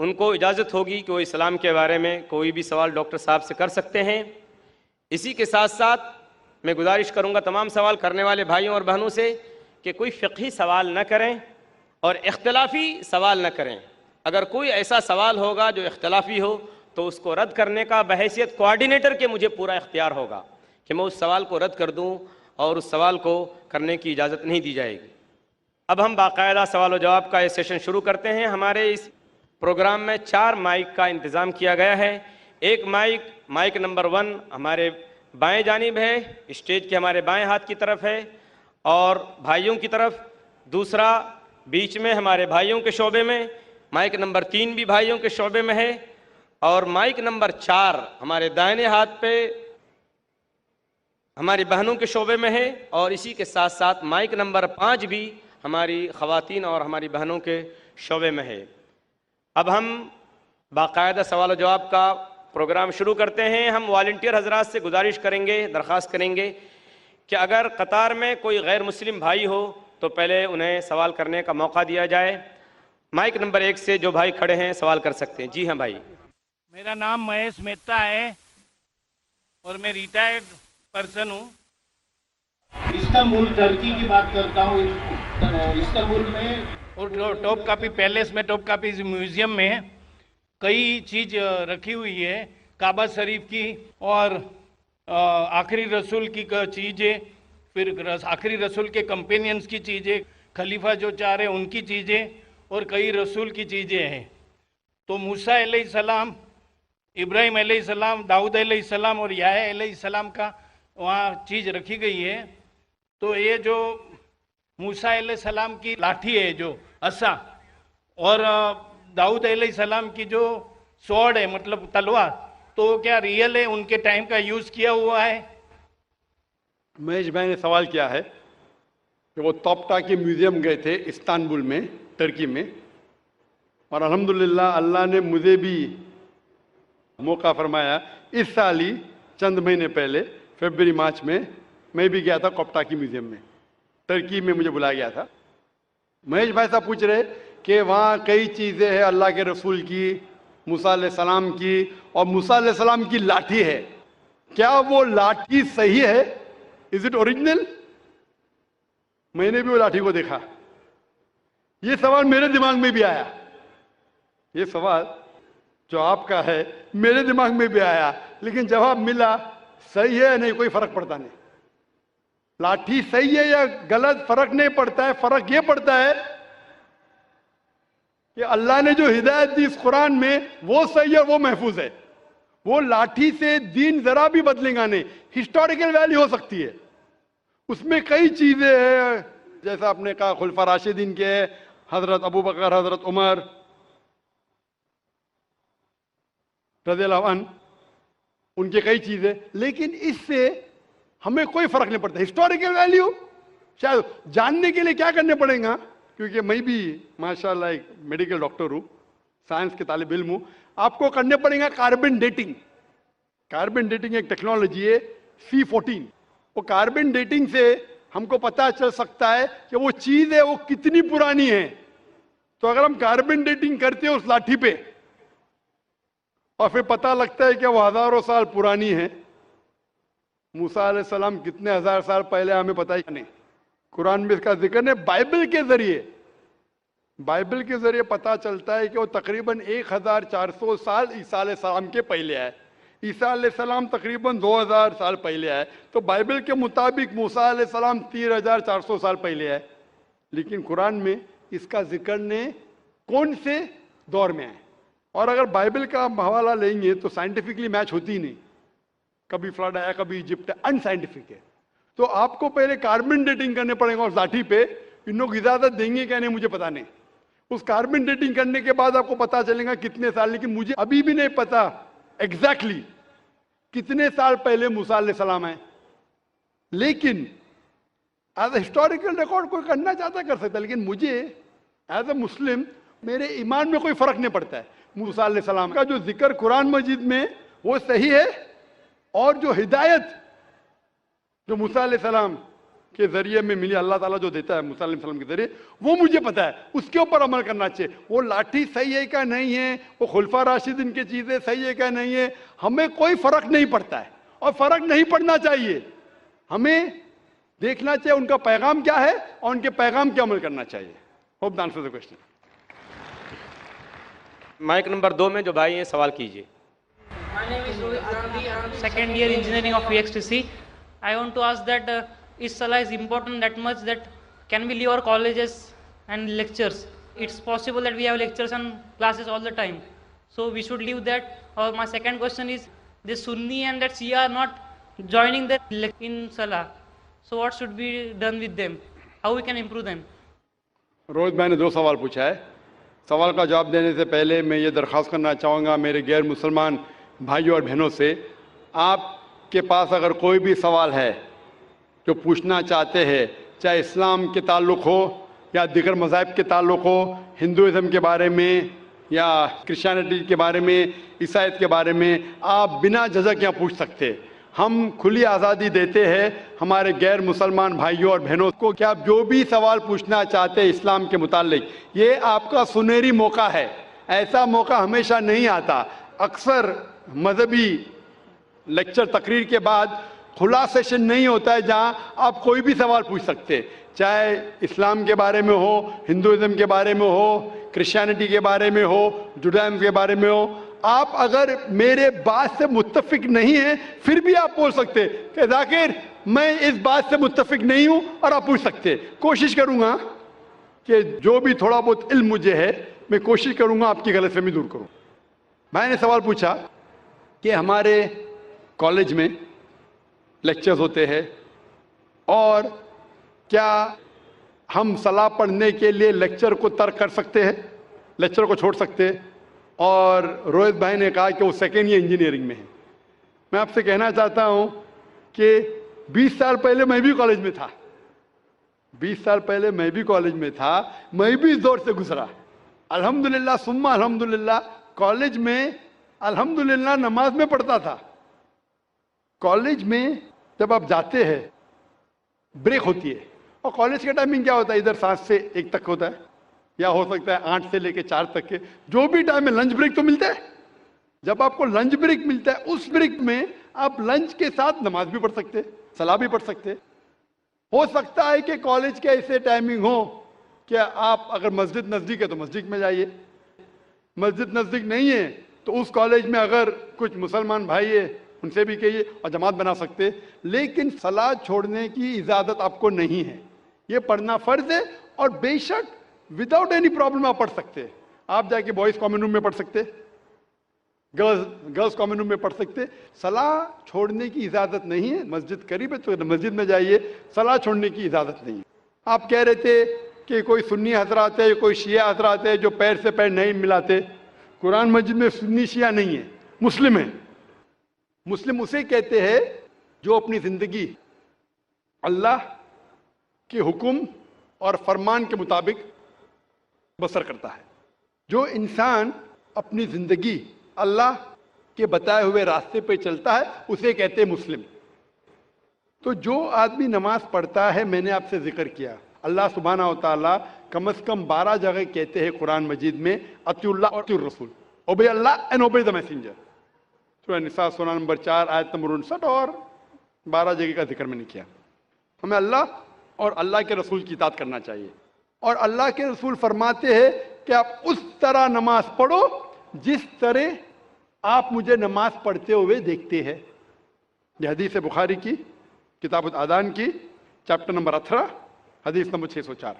ان کو اجازت ہوگی کہ وہ اسلام کے بارے میں کوئی بھی سوال ڈاکٹر صاحب سے کر سکتے ہیں۔ اسی کے ساتھ ساتھ میں گزارش کروں گا تمام سوال کرنے والے بھائیوں اور بہنوں سے کہ کوئی فقہی سوال نہ کریں اور اختلافی سوال نہ کریں۔ اگر کوئی ایسا سوال ہوگا جو اختلافی ہو تو اس کو رد کرنے کا بحیثیت کوآرڈینیٹر کے مجھے پورا اختیار ہوگا کہ میں اس سوال کو رد کر دوں اور اس سوال کو کرنے کی اجازت نہیں دی جائے گی۔ اب ہم باقاعدہ سوال و جواب کا یہ سیشن شروع کرتے ہیں۔ ہمارے اس پروگرام میں 4 مائک کا انتظام کیا گیا ہے۔ ایک مائک نمبر 1 ہمارے بائیں جانب ہے، اسٹیج کے ہمارے بائیں ہاتھ کی طرف ہے اور بھائیوں کی طرف۔ دوسرا بیچ میں ہمارے بھائیوں کے شعبے میں، مائک نمبر 3 بھی بھائیوں کے شعبے میں ہے، اور مائک نمبر 4 ہمارے دائیں ہاتھ پہ ہماری بہنوں کے شعبے میں ہے، اور اسی کے ساتھ ساتھ مائک نمبر 5 بھی ہماری خواتین اور ہماری بہنوں کے شعبے میں ہے۔ اب ہم باقاعدہ سوال و جواب کا پروگرام شروع کرتے ہیں۔ ہم والنٹیئر حضرات سے گزارش کریں گے، درخواست کریں گے کہ اگر قطار میں کوئی غیر مسلم بھائی ہو تو پہلے انہیں سوال کرنے کا موقع دیا جائے۔ مائک نمبر 1 سے جو بھائی کھڑے ہیں سوال کر سکتے ہیں۔ جی ہاں بھائی۔ میرا نام مہیش مہتا ہے اور میں ریٹائرڈ پرسن ہوں۔ استنبول ترکی کی بات کرتا ہوں۔ استنبول میں اور ٹاپ کاپی پیلیس میں، ٹاپ کاپی میوزیم میں کئی چیز رکھی ہوئی ہے، کعبہ شریف کی اور آخری رسول کی چیزیں، پھر آخری رسول کے کمپینینز کی چیزیں، خلیفہ جو 4 ہیں ان کی چیزیں اور کئی رسول کی چیزیں ہیں۔ تو موسیٰ علیہ السلام، ابراہیم علیہ السلام، داؤد علیہ السلام اور یحییٰ علیہ السلام کا وہاں چیز رکھی گئی ہے۔ تو یہ جو موسیٰ علیہ السلام کی لاٹھی ہے، جو عصا، اور داؤد علیہ السلام کی جو سوڑ ہے، مطلب تلوار، تو کیا ریئل ہے، ان کے ٹائم کا یوز کیا ہوا ہے؟ مہیش بھائی نے سوال کیا ہے کہ وہ توپٹا کے میوزیم گئے تھے استنبول میں، ترکی میں، اور الحمدللہ اللہ نے مجھے بھی موقع فرمایا۔ اس سال ہی چند مہینے پہلے فروری مارچ میں بھی گیا تھا کوپٹا کی میوزیم میں، ترکی میں مجھے بلایا گیا تھا۔ مہیش بھائی صاحب پوچھ رہے کہ وہاں کئی چیزیں ہیں اللہ کے رسول کی، موسیٰ علیہ السلام کی، اور موسیٰ علیہ السلام کی لاٹھی ہے، کیا وہ لاٹھی صحیح ہے؟ Is it original? میں نے بھی وہ لاٹھی کو دیکھا۔ یہ سوال میرے دماغ میں بھی آیا، یہ سوال جو آپ کا ہے میرے دماغ میں بھی آیا، لیکن جواب ملا صحیح ہے نہیں، کوئی فرق پڑتا نہیں۔ لاٹھی صحیح ہے یا غلط فرق نہیں پڑتا ہے، فرق یہ پڑتا ہے کہ اللہ نے جو ہدایت دی اس قرآن میں وہ صحیح ہے، وہ محفوظ ہے۔ وہ لاٹھی سے دین ذرا بھی بدلے گا نہیں، ہسٹوریکل ویلیو ہو سکتی ہے، اس میں کئی چیزیں ہیں، جیسا آپ نے کہا خلفاء راشدین کے، حضرت ابو بکر، حضرت عمر رضی اللہ عنہ، ان کی کئی چیزیں، لیکن اس سے ہمیں کوئی فرق نہیں پڑتا۔ ہسٹوریکل ویلیو شاید جاننے کے لیے کیا کرنے پڑے گا، کیونکہ میں بھی ماشاءاللہ ایک میڈیکل ڈاکٹر ہوں، سائنس کے طالب علم ہوں، آپ کو کرنے پڑے گا کاربن ڈیٹنگ۔ کاربن ڈیٹنگ ایک ٹیکنالوجی ہے C14، وہ کاربن ڈیٹنگ سے ہم کو پتہ چل سکتا ہے کہ وہ چیز ہے وہ کتنی پرانی ہے۔ تو اگر ہم کاربن ڈیٹنگ کرتے ہیں اس لاٹھی پہ اور پھر پتہ لگتا ہے کہ وہ ہزاروں سال پرانی ہے، موسیٰ علیہ السلام کتنے ہزار سال پہلے ہمیں پتہ ہی نہیں، قرآن میں اس کا ذکر نہیں، بائبل کے ذریعے پتہ چلتا ہے کہ وہ تقریباً 1400 سال عیسیٰ علیہ السلام کے پہلے آئے، عیسیٰ علیہ السلام تقریباً 2000 سال پہلے آئے، تو بائبل کے مطابق موسیٰ علیہ السلام 3400 سال پہلے آئے، لیکن قرآن میں اس کا ذکر نہیں کون سے دور میں آئے۔ اور اگر بائبل کا حوالہ لیں گے تو سائنٹیفکلی میچ ہوتی ہی نہیں، کبھی فلڈ آیا کبھی ایجپٹ ہے، ان سائنٹیفک ہے۔ تو آپ کو پہلے کاربن ڈیٹنگ کرنے پڑے گا اس لاٹھی پہ، ان لوگ اجازت دیں گے کہ نہیں مجھے پتا نہیں، اس کاربن ڈیٹنگ کرنے کے بعد آپ کو پتا چلے گا کتنے سال، لیکن مجھے ابھی بھی نہیں پتا ایگزیکٹلی کتنے سال پہلے موسیٰ علیہ السلام آئے، لیکن ایز اے ہسٹوریکل ریکارڈ کوئی کرنا چاہتا کر سکتا، لیکن مجھے ایز اے مسلم میرے ایمان میں کوئی فرق نہیں پڑتا ہے۔ موسیٰ علیہ السلام کا جو ذکر قرآن مجید میں وہ صحیح ہے، اور جو ہدایت جو موسیٰ علیہ السلام کے ذریعے میں ملی، اللہ تعالیٰ جو دیتا ہے موسیٰ علیہ السلام کے ذریعے، وہ مجھے پتا ہے، اس کے اوپر عمل کرنا چاہیے۔ وہ لاٹھی صحیح ہے کہ نہیں ہے، وہ خلفاء راشدین کی چیزیں صحیح ہے کہ نہیں ہے، ہمیں کوئی فرق نہیں پڑتا ہے، اور فرق نہیں پڑنا چاہیے۔ ہمیں دیکھنا چاہیے ان کا پیغام کیا ہے اور ان کے پیغام کیا عمل کرنا چاہیے۔ Hope the answer the question. Mic number 2 میں جو بھائی ہیں سوال کیجیے۔ My name is Rohit Gandhi. I am second year engineering of VXTC. I want to ask that is Salah is important that much that can we leave our colleges and lectures? It's possible that we have lectures and classes all the time, so we should leave that. Or my second question is, the Sunni and that Shia are not joining the in Salah, so what should be done with them? How we can improve them? Rohit بھائی نے 2 سوال پوچھا ہے۔ سوال کا جواب دینے سے پہلے میں یہ درخواست کرنا چاہوں گا میرے غیر مسلمان بھائیوں اور بہنوں سے، آپ کے پاس اگر کوئی بھی سوال ہے جو پوچھنا چاہتے ہیں، چاہے اسلام کے تعلق ہو یا دیگر مذاہب کے تعلق ہو، ہندوازم کے بارے میں یا کرسچینٹی کے بارے میں، عیسائیت کے بارے میں، آپ بنا جھجک یہاں پوچھ سکتے۔ ہم کھلی آزادی دیتے ہیں ہمارے غیر مسلمان بھائیوں اور بہنوں کو کہ آپ جو بھی سوال پوچھنا چاہتے ہیں اسلام کے متعلق، یہ آپ کا سنہری موقع ہے۔ ایسا موقع ہمیشہ نہیں آتا۔ اکثر مذہبی لیکچر تقریر کے بعد کھلا سیشن نہیں ہوتا ہے جہاں آپ کوئی بھی سوال پوچھ سکتے، چاہے اسلام کے بارے میں ہو، ہندوازم کے بارے میں ہو، کرسچینٹی کے بارے میں ہو، جوڈائزم کے بارے میں ہو۔ آپ اگر میرے بات سے متفق نہیں ہیں پھر بھی آپ بول سکتے کہ ذاکر میں اس بات سے متفق نہیں ہوں، اور آپ پوچھ سکتے۔ کوشش کروں گا کہ جو بھی تھوڑا بہت علم مجھے ہے میں کوشش کروں گا آپ کی غلط فہمی دور کروں۔ میں نے سوال پوچھا کہ ہمارے کالج میں لیکچرز ہوتے ہیں، اور کیا ہم صلاح پڑھنے کے لیے لیکچر کو ترک کر سکتے ہیں، لیکچر کو چھوڑ سکتے؟ اور روہت بھائی نے کہا کہ وہ سیکنڈ ایئر انجینئرنگ میں ہے۔ میں آپ سے کہنا چاہتا ہوں کہ 20 سال پہلے میں بھی کالج میں تھا، 20 سال پہلے میں بھی کالج میں تھا، میں بھی اس دور سے گزرا۔ الحمدللہ ثم الحمدللہ کالج میں الحمدللہ نماز میں پڑھتا تھا۔ کالج میں جب آپ جاتے ہیں بریک ہوتی ہے، اور کالج کا ٹائمنگ کیا ہوتا ہے؟ ادھر 7 سے 1 تک ہوتا ہے، یا ہو سکتا ہے 8 سے لے کے 4 تک کے، جو بھی ٹائم ہے لنچ بریک تو ملتا ہے۔ جب آپ کو لنچ بریک ملتا ہے اس بریک میں آپ لنچ کے ساتھ نماز بھی پڑھ سکتے، صلاح بھی پڑھ سکتے۔ ہو سکتا ہے کہ کالج کے ایسے ٹائمنگ ہو کہ آپ اگر مسجد نزدیک ہے تو مسجد میں جائیے، مسجد نزدیک نہیں ہے تو اس کالج میں اگر کچھ مسلمان بھائی ہے ان سے بھی کہیے اور جماعت بنا سکتے، لیکن صلاح چھوڑنے کی اجازت آپ کو نہیں ہے۔ یہ پڑھنا فرض ہے، اور بے شک وداؤٹ اینی پرابلم آپ پڑھ سکتے۔ آپ جا کے بوائز کامن روم میں پڑھ سکتے، گرلز کامن روم میں پڑھ سکتے۔ صلاح چھوڑنے کی اجازت نہیں ہے۔ مسجد قریب ہے تو مسجد میں جائیے، صلاح چھوڑنے کی اجازت نہیں ہے۔ آپ کہہ رہے تھے کہ کوئی سنی حضرات ہے، کوئی شیعہ حضرات ہے جو پیر سے پیر نہیں ملاتے۔ قرآن مجید میں سنی شیعہ نہیں ہے، مسلم ہے۔ مسلم اسے کہتے ہیں جو اپنی زندگی اللہ کے حکم اور فرمان کے مطابق بسر کرتا ہے۔ جو انسان اپنی زندگی اللہ کے بتائے ہوئے راستے پہ چلتا ہے اسے کہتے ہیں مسلم۔ تو جو آدمی نماز پڑھتا ہے، میں نے آپ سے ذکر کیا، اللہ سبحانہ و تعالیٰ کم از کم 12 جگہ کہتے ہیں قرآن مجید میں اطیعوا اللہ اور اطیعوا الرسول، obey Allah and obey the messenger. سورہ نساء سورہ نمبر 4 آیت نمبر 59 اور 12 جگہ کا ذکر میں نے کیا۔ ہمیں اللہ اور اللہ کے رسول کی اطاعت کرنا چاہیے، اور اللہ کے رسول فرماتے ہیں کہ آپ اس طرح نماز پڑھو جس طرح آپ مجھے نماز پڑھتے ہوئے دیکھتے ہیں۔ یہ حدیث بخاری کی کتاب الادان کی چیپٹر نمبر 18 حدیث نمبر 604،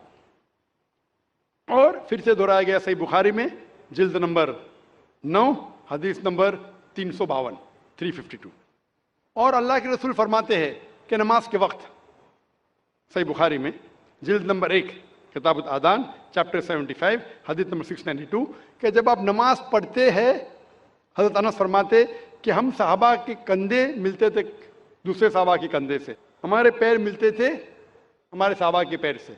اور پھر سے دہرایا گیا صحیح بخاری میں جلد نمبر 9 حدیث نمبر 352۔ اور اللہ کے رسول فرماتے ہیں کہ نماز کے وقت، صحیح بخاری میں جلد نمبر 1 کتاب الادان چیپٹر 75 حدیث نمبر 692، کہ جب آپ نماز پڑھتے ہیں، حضرت انس فرماتے کہ ہم صحابہ کے کندھے ملتے تھے دوسرے صحابہ کے کندھے سے، ہمارے پیر ملتے تھے ہمارے صحابہ کے پیر سے۔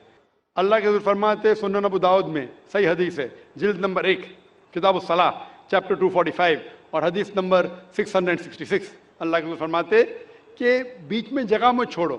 اللہ کے رسول فرماتے سنن ابو داؤد میں صحیح حدیث ہے جلد نمبر 1 کتاب الصلاح چیپٹر 245 اور حدیث نمبر 666، اللہ کے رسول فرماتے کہ بیچ میں جگہ مت چھوڑو،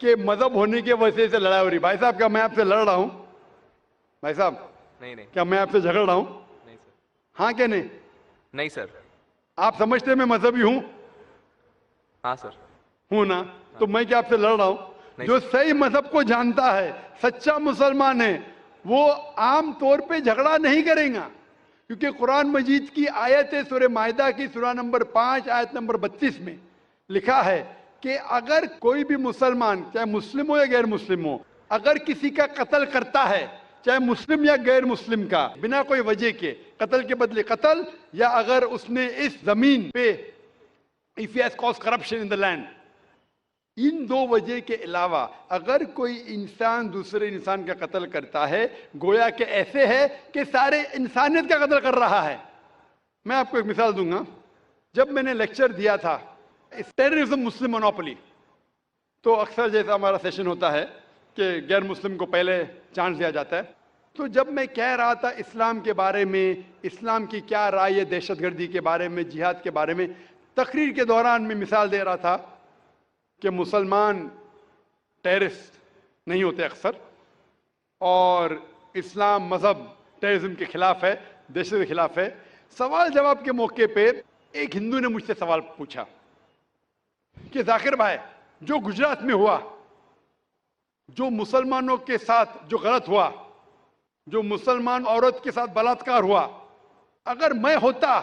کہ مذہب ہونے کی وجہ سے لڑائی ہو رہی. بھائی صاحب کیا میں آپ سے لڑ رہا ہوں؟ بھائی صاحب نہیں کیا میں آپ سے جھگڑ رہا ہوں؟ نہیں سر. ہاں کہ نہیں؟ نہیں سر. آپ سمجھتے میں مذہبی ہوں؟ ہاں سر. ہوں نا؟ تو میں کیا آپ سے لڑ رہا ہوں؟ جو صحیح مذہب کو جانتا ہے، سچا مسلمان ہے، وہ عام طور پہ جھگڑا نہیں کرے گا. کیونکہ قرآن مجید کی آیت ہے سورہ مائدہ کی سورہ نمبر 5 آیت نمبر 32 میں لکھا ہے کہ اگر کوئی بھی مسلمان، چاہے مسلم ہو یا غیر مسلم ہو، اگر کسی کا قتل کرتا ہے، چاہے مسلم یا غیر مسلم کا، بنا کوئی وجہ کے، قتل کے بدلے قتل، یا اگر اس نے اس زمین پہ if he has caused corruption in the land، ان دو وجہ کے علاوہ اگر کوئی انسان دوسرے انسان کا قتل کرتا ہے، گویا کہ ایسے ہے کہ سارے انسانیت کا قتل کر رہا ہے. میں آپ کو ایک مثال دوں گا. جب میں نے لیکچر دیا تھا ٹیررزم مسلم مونوپولی، تو اکثر جیسا ہمارا سیشن ہوتا ہے کہ غیر مسلم کو پہلے چانس دیا جاتا ہے. تو جب میں کہہ رہا تھا اسلام کے بارے میں، اسلام کی کیا رائے ہے دہشت گردی کے بارے میں، جہاد کے بارے میں، تقریر کے دوران میں مثال دے رہا تھا کہ مسلمان ٹیررسٹ نہیں ہوتے اکثر، اور اسلام مذہب ٹیررزم کے خلاف ہے، دہشت کے خلاف ہے. سوال جواب کے موقع پہ ایک ہندو نے مجھ سے سوال پوچھا کہ ذاکر بھائی، جو گجرات میں ہوا، جو مسلمانوں کے ساتھ جو غلط ہوا، جو مسلمان عورت کے ساتھ بلاತ್ಕಾರ ہوا، اگر میں ہوتا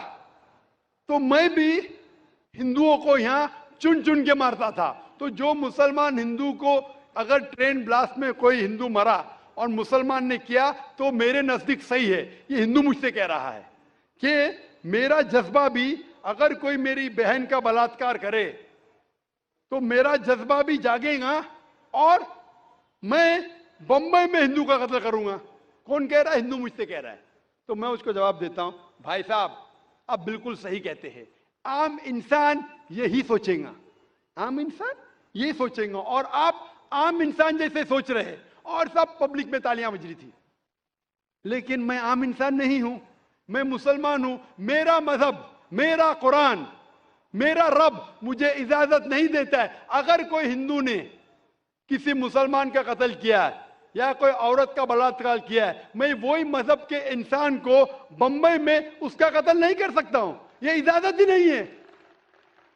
تو میں بھی ہندوؤں کو یہاں چن چن کے مارتا تھا. تو جو مسلمان ہندو کو، اگر ٹرین بلاسٹ میں کوئی ہندو مرا اور مسلمان نے کیا تو میرے نزدیک صحیح ہے. یہ ہندو مجھ سے کہہ رہا ہے کہ میرا جذبہ بھی، اگر کوئی میری بہن کا بلاತ್ಕಾರ کرے تو میرا جذبہ بھی جاگے گا اور میں بمبئی میں ہندو کا قتل کروں گا. کون کہہ رہا ہے؟ ہندو مجھ سے کہہ رہا ہے. تو میں اس کو جواب دیتا ہوں، بھائی صاحب آپ بالکل صحیح کہتے ہیں. عام انسان یہی سوچیں گا، عام انسان یہی سوچیں گا، اور آپ عام انسان جیسے سوچ رہے، اور سب پبلک میں تالیاں بج رہی تھی. لیکن میں عام انسان نہیں ہوں، میں مسلمان ہوں. میرا مذہب، میرا قرآن، میرا رب مجھے اجازت نہیں دیتا ہے اگر کوئی ہندو نے کسی مسلمان کا قتل کیا ہے یا کوئی عورت کا بلاತ್ಕಾರ کیا ہے، میں وہی مذہب کے انسان کو بمبئی میں اس کا قتل نہیں کر سکتا ہوں. یہ اجازت ہی نہیں ہے.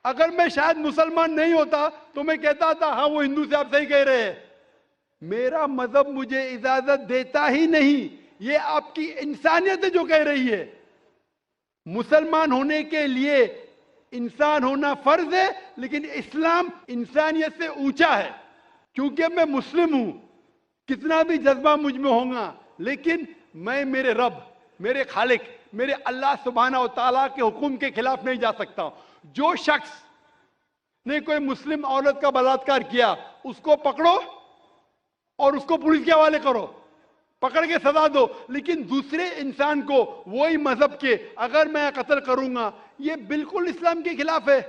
اگر میں شاید مسلمان نہیں ہوتا تو میں کہتا تھا ہاں وہ ہندو سے آپ صحیح کہہ رہے ہیں. میرا مذہب مجھے اجازت دیتا ہی نہیں. یہ آپ کی انسانیت ہے جو کہہ رہی ہے. مسلمان ہونے کے لیے انسان ہونا فرض ہے، لیکن اسلام انسانیت سے اونچا ہے. کیونکہ میں مسلم ہوں، کتنا بھی جذبہ مجھ میں ہوگا، لیکن میں میرے رب، میرے خالق، میرے اللہ سبحانہ و تعالیٰ کے حکم کے خلاف نہیں جا سکتا ہوں. جو شخص نے کوئی مسلم عورت کا بلاತ್ಕಾರ کیا اس کو پکڑو اور اس کو پولیس کے حوالے کرو، پکڑ کے سزا دو. لیکن دوسرے انسان کو وہی مذہب کے اگر میں قتل کروں گا، یہ بالکل اسلام کے خلاف ہے.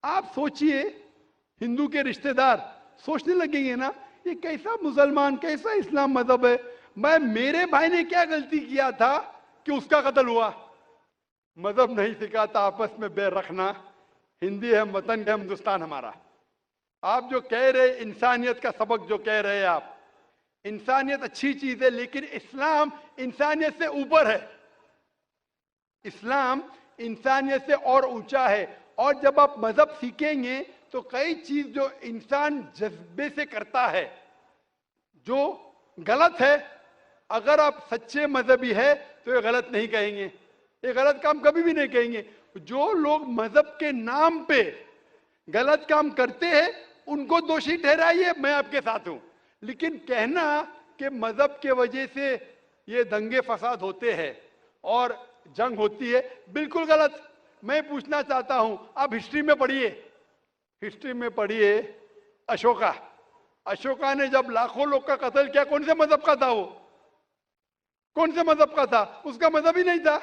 آپ سوچئے، ہندو کے رشتہ دار سوچنے لگیں گے نا یہ کیسا مسلمان، کیسا اسلام مذہب ہے. میرے بھائی نے کیا غلطی کیا تھا کہ اس کا قتل ہوا؟ مذہب نہیں سکھاتا آپس میں بیر رکھنا. ہندی ہے، وطن ہے، ہندوستان ہمارا. آپ جو کہہ رہے انسانیت کا سبق جو کہہ رہے آپ، انسانیت اچھی چیز ہے، لیکن اسلام انسانیت سے اوپر ہے. اسلام انسانیت سے اور اونچا ہے. اور جب آپ مذہب سیکھیں گے تو کئی چیز جو انسان جذبے سے کرتا ہے جو غلط ہے، اگر آپ سچے مذہبی ہے تو یہ غلط نہیں کہیں گے، یہ غلط کام کبھی بھی نہیں کہیں گے. جو لوگ مذہب کے نام پہ غلط کام کرتے ہیں ان کو دوشی ٹھہرائیے، میں آپ کے ساتھ ہوں. لیکن کہنا کہ مذہب کے وجہ سے یہ دنگے فساد ہوتے ہیں اور جنگ ہوتی ہے، بالکل غلط. میں پوچھنا چاہتا ہوں، آپ ہسٹری میں پڑھیے، ہسٹری میں پڑھیے اشوکا نے جب لاکھوں لوگ کا قتل کیا، کون سے مذہب کا تھا وہ؟ کون سے مذہب کا تھا؟ اس کا مذہب ہی نہیں تھا.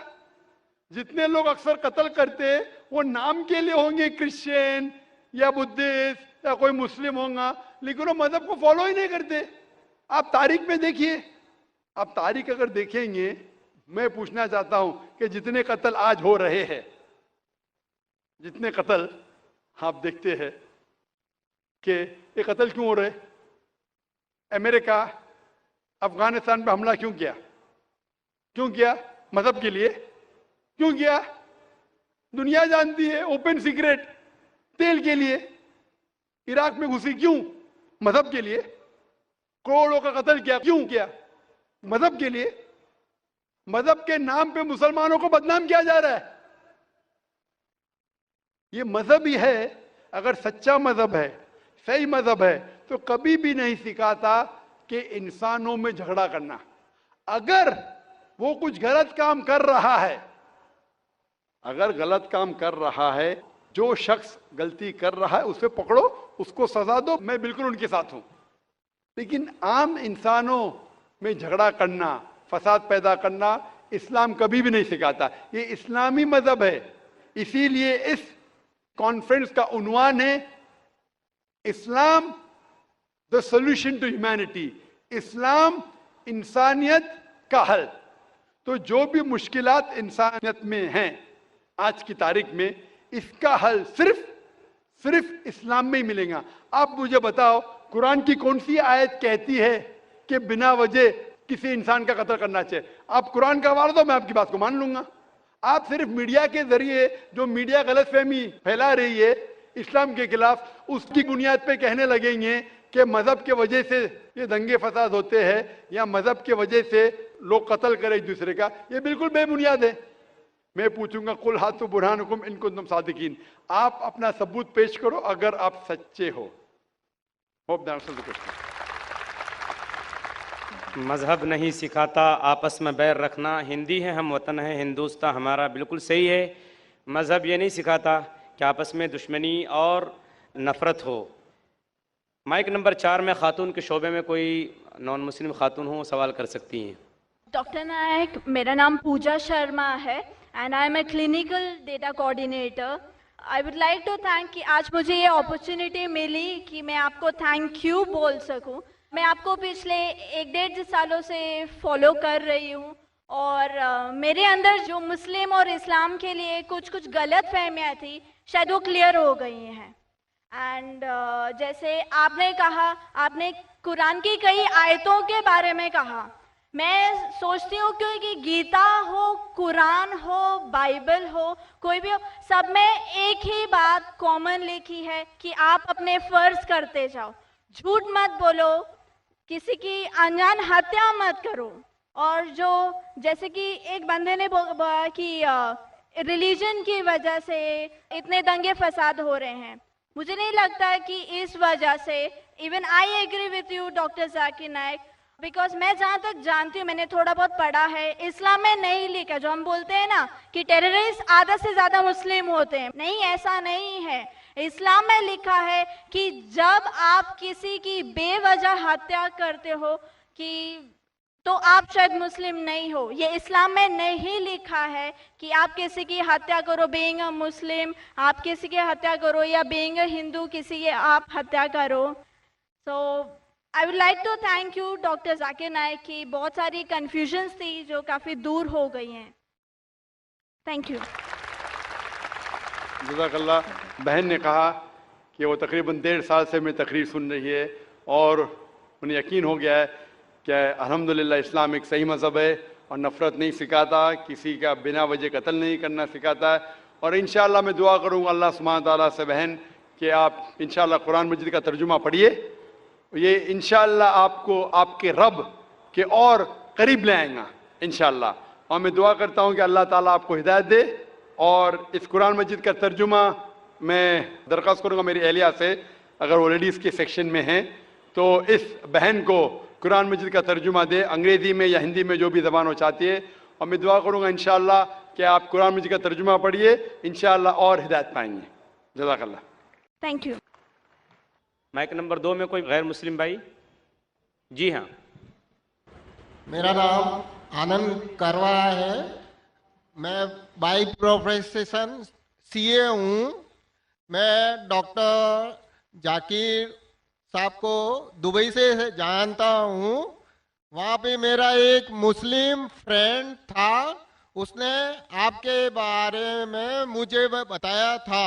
جتنے لوگ اکثر قتل کرتے وہ نام کے لیے ہوں گے، کرسچین یا بدھسٹ یا کوئی مسلم ہوں گا، لیکن وہ مذہب کو فالو ہی نہیں کرتے. آپ تاریخ میں دیکھیے، آپ تاریخ اگر دیکھیں گے، میں پوچھنا چاہتا ہوں کہ جتنے قتل آج ہو رہے ہیں، جتنے قتل آپ دیکھتے ہیں، کہ یہ قتل کیوں ہو رہے. امریکہ افغانستان پہ حملہ کیوں کیا؟ مذہب کے لیے. کیوں کیا؟ دنیا جانتی ہے، اوپن سیکریٹ. تیل کے لیے. عراق میں گھسی کیوں؟ مذہب کے لیے. کروڑوں کا قتل کیا کیوں کیا؟ مذہب کے لیے. مذہب کے نام پہ مسلمانوں کو بدنام کیا جا رہا ہے. یہ مذہب ہی ہے. اگر سچا مذہب ہے، صحیح مذہب ہے، تو کبھی بھی نہیں سکھاتا کہ انسانوں میں جھگڑا کرنا. اگر وہ کچھ غلط کام کر رہا ہے، جو شخص غلطی کر رہا ہے اس پہ پکڑو، اس کو سزا دو، میں بالکل ان کے ساتھ ہوں. لیکن عام انسانوں میں جھگڑا کرنا، فساد پیدا کرنا اسلام کبھی بھی نہیں سکھاتا. یہ اسلامی مذہب ہے. اسی لیے اس کانفرنس کا عنوان ہے اسلام the solution to humanity. اسلام انسانیت کا حل. تو جو بھی مشکلات انسانیت میں ہیں آج کی تاریخ میں، اس کا حل صرف اسلام میں ہی ملے گا. آپ مجھے بتاؤ قرآن کی کون سی آیت کہتی ہے کہ بنا وجہ کسی انسان کا قتل کرنا چاہیے؟ آپ قرآن کا حوالہ دو، میں آپ کی بات کو مان لوں گا. آپ صرف میڈیا کے ذریعے جو میڈیا غلط فہمی پھیلا رہی ہے اسلام کے خلاف، اس کی بنیاد پہ کہنے لگیں گے کہ مذہب کے وجہ سے یہ دنگے فساد ہوتے ہیں یا مذہب کے وجہ سے لوگ قتل کریں ایک دوسرے کا. یہ بالکل بے بنیاد ہے. میں پوچھوں گا قل ہاتوا برہانکم ان کنتم صادقین. آپ اپنا ثبوت پیش کرو اگر آپ سچے ہو. Hope that answers the question. مذہب نہیں سکھاتا آپس میں بیر رکھنا. ہندی ہے، ہم وطن ہیں، ہندوستان ہمارا، بالکل صحیح ہے. مذہب یہ نہیں سکھاتا کہ آپس میں دشمنی اور نفرت ہو. مائک نمبر 4 میں خاتون کے شعبے میں کوئی نان مسلم خاتون ہو سوال کر سکتی ہیں. ڈاکٹر نائک، میرا نام پوجا شرما ہے and I am a clinical data coordinator. I would like to thank کہ آج مجھے یہ اپرچونیٹی ملی کہ میں آپ کو تھینک یو بول سکوں. میں آپ کو پچھلے 1-1.5 سالوں سے فالو کر رہی ہوں اور میرے اندر جو مسلم اور اسلام کے لیے کچھ غلط فہمیاں تھی شاید وہ کلیئر ہو گئی ہیں. اینڈ جیسے آپ نے کہا، آپ نے قرآن کی کئی آیتوں کے بارے میں کہا. میں سوچتی ہوں کہ گیتا ہو، قرآن ہو، بائبل ہو، کوئی بھی ہو، سب میں ایک ہی بات کامن لکھی ہے کہ آپ اپنے فرض کرتے جاؤ، جھوٹ مت بولو، کسی کی انجان ہتیا مت کرو. اور جو جیسے کہ ایک بندے نے بولا کہ ریلیجن کی وجہ سے اتنے دنگے فساد ہو رہے ہیں. مجھے نہیں لگتا ہے کہ اس وجہ سے، even I agree with you doctor Zakir Naik, because میں جہاں تک جانتی ہوں، میں نے تھوڑا بہت پڑھا ہے، اسلام میں نہیں لکھا جو ہم بولتے ہیں نا کہ ٹیررسٹ آدھا سے زیادہ مسلم ہوتے ہیں. نہیں، ایسا نہیں ہے. اسلام میں لکھا ہے کہ جب آپ کسی کی بے وجہ ہتیا کرتے ہو تو آپ شاید مسلم نہیں ہو. یہ اسلام میں نہیں لکھا ہے کہ آپ کسی کی ہتیا کرو بینگ اے مسلم، آپ کسی کی ہتیا کرو یا بینگ اے ہندو کسی کی آپ ہتیا کرو. So I would like to thank you doctor Zakir Naik کی بہت ساری کنفیوژنس تھی جو کافی دور ہو گئی ہیں. Thank you. جزاک اللہ. بہن نے کہا کہ وہ تقریباً 1.5 سال سے میں تقریر سن رہی ہے اور انہیں یقین ہو گیا ہے کہ الحمدللہ اسلام ایک صحیح مذہب ہے اور نفرت نہیں سکھاتا، کسی کا بنا وجہ قتل نہیں کرنا سکھاتا ہے. اور انشاءاللہ میں دعا کروں گا اللہ سبحانہ تعالیٰ سے بہن کہ آپ انشاءاللہ قرآن مجید کا ترجمہ پڑھیے. یہ انشاءاللہ آپ کو آپ کے رب کے اور قریب لے آئیں گا انشاءاللہ. اور میں دعا کرتا ہوں کہ اللہ تعالیٰ آپ کو ہدایت دے. اور اس قرآن مجید کا ترجمہ میں درخواست کروں گا میری اہلیہ سے، اگر وہ لیڈیز کے سیکشن میں ہیں تو اس بہن کو قرآن مجید کا ترجمہ دے، انگریزی میں یا ہندی میں جو بھی زبان وہ چاہتی ہے. اور میں دعا کروں گا انشاءاللہ کہ آپ قرآن مجید کا ترجمہ پڑھیے، انشاءاللہ اور ہدایت پائیں گے. جزاک اللہ. Thank you. مائک نمبر 2 میں کوئی غیر مسلم بھائی؟ جی ہاں. میرا نام آنند کروا ہے. میں بائی پروفیشن CA ہوں. میں ڈاکٹر ذاکر صاحب کو دبئی سے جانتا ہوں. وہاں پہ میرا ایک مسلم فرینڈ تھا، اس نے آپ کے بارے میں مجھے بتایا تھا.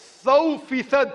100%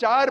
4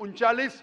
39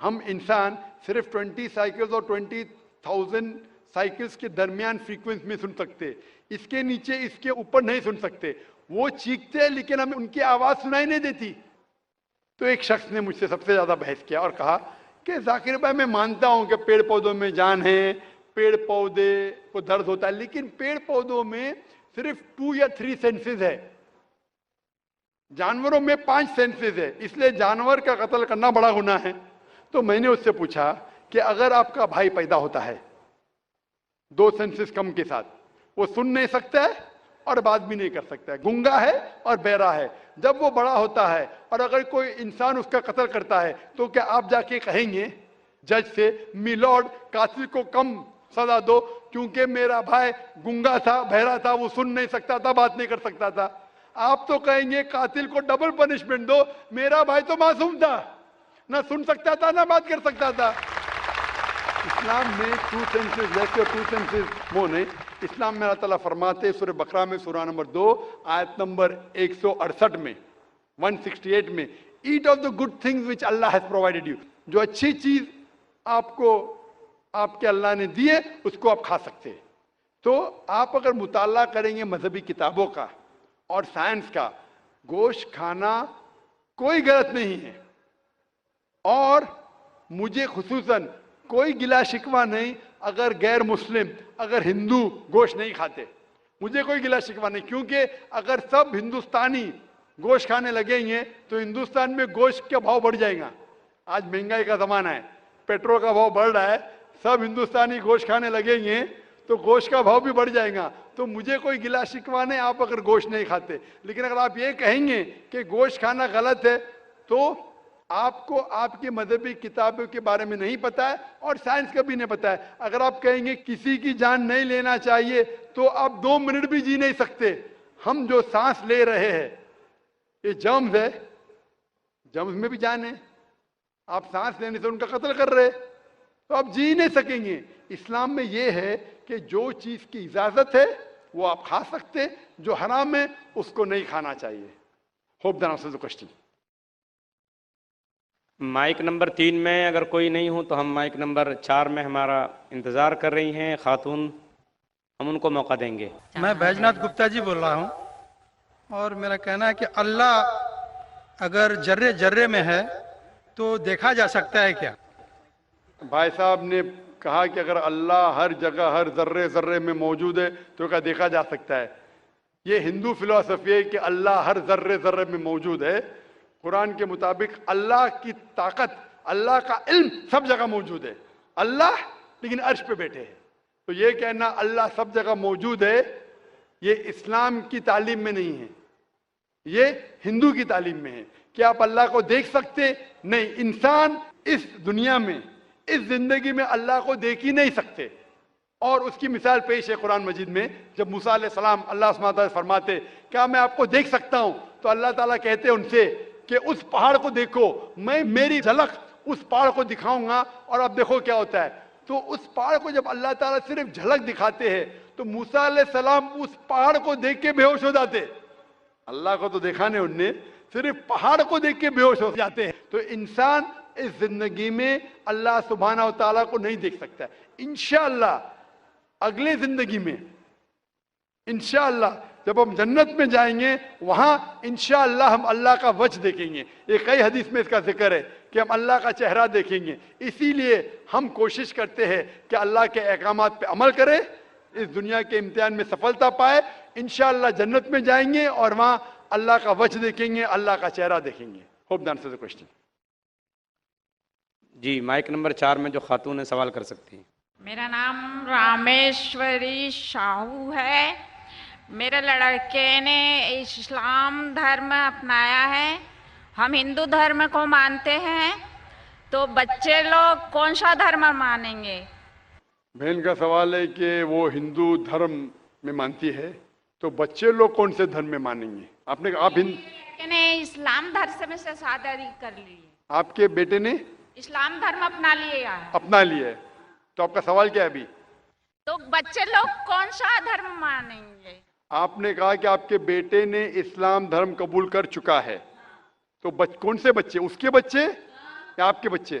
ہم انسان صرف 20 سائیکلز اور 20,000 سائیکلز کے درمیان فریکوینس میں سن سکتے، اس کے نیچے اس کے اوپر نہیں سن سکتے. وہ چیختے ہیں لیکن ہمیں ان کی آواز سنائی نہیں دیتی. تو ایک شخص نے مجھ سے سب سے زیادہ بحث کیا اور کہا کہ ذاکر بھائی میں مانتا ہوں کہ پیڑ پودوں میں جان ہے، پیڑ پودے کو درد ہوتا ہے، لیکن پیڑ پودوں میں صرف 2 یا 3 سینسز ہے، جانوروں میں 5 سینسز ہے، اس لیے جانور کا قتل کرنا بڑا گناہ ہے. تو میں نے اس سے پوچھا کہ اگر آپ کا بھائی پیدا ہوتا ہے 2 سینسز کم کے ساتھ، وہ سن نہیں سکتا ہے اور بات بھی نہیں کر سکتا ہے، گنگا ہے اور بہرا ہے، جب وہ بڑا ہوتا ہے اور اگر کوئی انسان اس کا قتل کرتا ہے تو کیا آپ جا کے کہیں گے جج سے می لارڈ قاتل کو کم سزا دو کیونکہ میرا بھائی گنگا تھا، بہرا تھا، وہ سن نہیں سکتا تھا، بات نہیں کر سکتا تھا؟ آپ تو کہیں گے قاتل کو ڈبل پنشمنٹ دو، میرا بھائی تو معصوم تھا، نہ سن سکتا تھا نہ بات کر سکتا تھا. اسلام میں 2 سینسز لیس اور 2 سینسز مور نہیں. اسلام میں اللہ تعالیٰ فرماتے سورہ بقرہ میں سورہ نمبر 2 آیت نمبر 168 میں 168 میں eight of the good things which Allah has provided you. جو اچھی چیز آپ کو آپ کے اللہ نے دی ہے اس کو آپ کھا سکتے ہیں. تو آپ اگر مطالعہ کریں گے مذہبی کتابوں کا اور سائنس کا، گوشت کھانا کوئی غلط نہیں ہے، اور مجھے خصوصاً کوئی گلا شکوہ نہیں اگر غیر مسلم، اگر ہندو گوشت نہیں کھاتے، مجھے کوئی گلا شکوہ نہیں، کیونکہ اگر سب ہندوستانی گوشت کھانے لگیں گے تو ہندوستان میں گوشت کا بھاؤ بڑھ جائے گا. آج مہنگائی کا زمانہ ہے، پیٹرول کا بھاؤ بڑھ رہا ہے، سب ہندوستانی گوشت کھانے لگیں گے تو گوشت کا بھاؤ بھی بڑھ جائے گا. تو مجھے کوئی گلا شکوہ نہیں آپ اگر گوشت نہیں کھاتے، لیکن اگر آپ یہ کہیں گے کہ گوشت کھانا غلط ہے تو آپ کو آپ کی مذہبی کتابوں کے بارے میں نہیں پتا ہے اور سائنس کا بھی نہیں پتا ہے. اگر آپ کہیں گے کسی کی جان نہیں لینا چاہیے تو آپ 2 منٹ بھی جی نہیں سکتے. ہم جو سانس لے رہے ہیں یہ جرمز ہے، جرمز میں بھی جان ہے، آپ سانس لینے سے ان کا قتل کر رہے تو آپ جی نہیں سکیں گے. اسلام میں یہ ہے کہ جو چیز کی اجازت ہے وہ آپ کھا سکتے، جو حرام ہے اس کو نہیں کھانا چاہیے. Hope that answers the question. Mic number 3 میں اگر کوئی نہیں ہو تو ہم مائک نمبر 4 میں ہمارا انتظار کر رہی ہیں خاتون، ہم ان کو موقع دیں گے. میں بیجناتھ گپتا جی بول رہا ہوں، اور میرا کہنا ہے کہ اللہ اگر جرے جرے میں ہے تو دیکھا جا سکتا ہے کیا؟ بھائی صاحب نے کہا کہ اگر اللہ ہر جگہ ہر ذرے ذرے میں موجود ہے تو کیا دیکھا جا سکتا ہے؟ یہ ہندو فلسفی ہے کہ اللہ ہر ذرے ذرے میں موجود ہے. قرآن کے مطابق اللہ کی طاقت، اللہ کا علم سب جگہ موجود ہے. اللہ لیکن عرش پہ بیٹھے ہیں. تو یہ کہنا اللہ سب جگہ موجود ہے یہ اسلام کی تعلیم میں نہیں ہے، یہ ہندو کی تعلیم میں ہے. کہ آپ اللہ کو دیکھ سکتے؟ نہیں. انسان اس دنیا میں اس زندگی میں اللہ کو دیکھ ہی نہیں سکتے. اور اس کی مثال پیش ہے قرآن مجید میں، جب موسیٰ علیہ السلام اللہ سبحانہ وتعالیٰ فرماتے کیا میں آپ کو دیکھ سکتا ہوں؟ تو اللہ تعالیٰ کہتے ہیں ان سے کہ اس پہاڑ کو دیکھو، میں میری جھلک اس پہاڑ کو دکھاؤں گا اور اب دیکھو کیا ہوتا ہے. تو اس پہاڑ کو جب اللہ تعالیٰ صرف جھلک دکھاتے ہیں تو موسیٰ علیہ السلام اس پہاڑ کو دیکھ کے بے ہوش ہو جاتے. اللہ کو تو دیکھا نہیں، انہوں نے صرف پہاڑ کو دیکھ کے بے ہوش ہو جاتے ہیں. تو انسان اس زندگی میں اللہ سبحانہ و تعالیٰ کو نہیں دیکھ سکتا. انشاءاللہ اگلے زندگی میں انشاءاللہ جب ہم جنت میں جائیں گے وہاں انشاءاللہ ہم اللہ کا وجہ دیکھیں گے. یہ کئی حدیث میں اس کا ذکر ہے کہ ہم اللہ کا چہرہ دیکھیں گے. اسی لیے ہم کوشش کرتے ہیں کہ اللہ کے احکامات پہ عمل کرے، اس دنیا کے امتحان میں سفلتا پائے. انشاءاللہ جنت میں جائیں گے اور وہاں اللہ کا وجہ دیکھیں گے، اللہ کا چہرہ دیکھیں گے. Hope that answers the question. جی مائک نمبر 4 میں جو خاتون ہے سوال کر سکتی ہیں. میرا نام رامیشوری شاہو ہے. میرے لڑکے نے اسلام دھرم اپنایا ہے. ہم ہندو دھرم کو مانتے ہیں، تو بچے لوگ کون سا دھرم مانیں گے؟ بہن کا سوال ہے کہ وہ ہندو دھرم میں مانتی ہے تو بچے لوگ کون سے دھرم میں مانیں گے؟ آپ نے آپ نے اسلام دھرم سے شادی کر لی ہے. آپ کے بیٹے نے اسلام دھرم اپنا لیا ہے. اپنا لیا ہے. تو آپ کا سوال کیا ہے ابھی؟ تو بچے لوگ کون سا دھرم مانیں گے؟ آپ نے کہا کہ آپ کے بیٹے نے اسلام دھرم قبول کر چکا ہے، تو کون سے بچے؟ اس کے بچے یا آپ کے بچے؟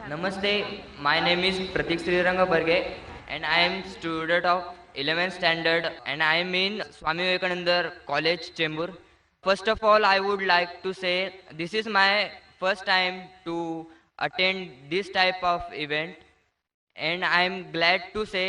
Namaste, my name is Pratik Sriranga Barge and I am student of 11th standard and I am in Swami Vivekananda College, Chembur. First of all, I would like to say this is my first time to attend this type of event and I am glad to say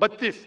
32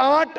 8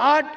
8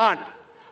8।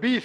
20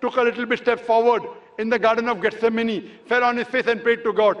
took a little bit step forward in the garden of Gethsemane, fell on his face and prayed to God।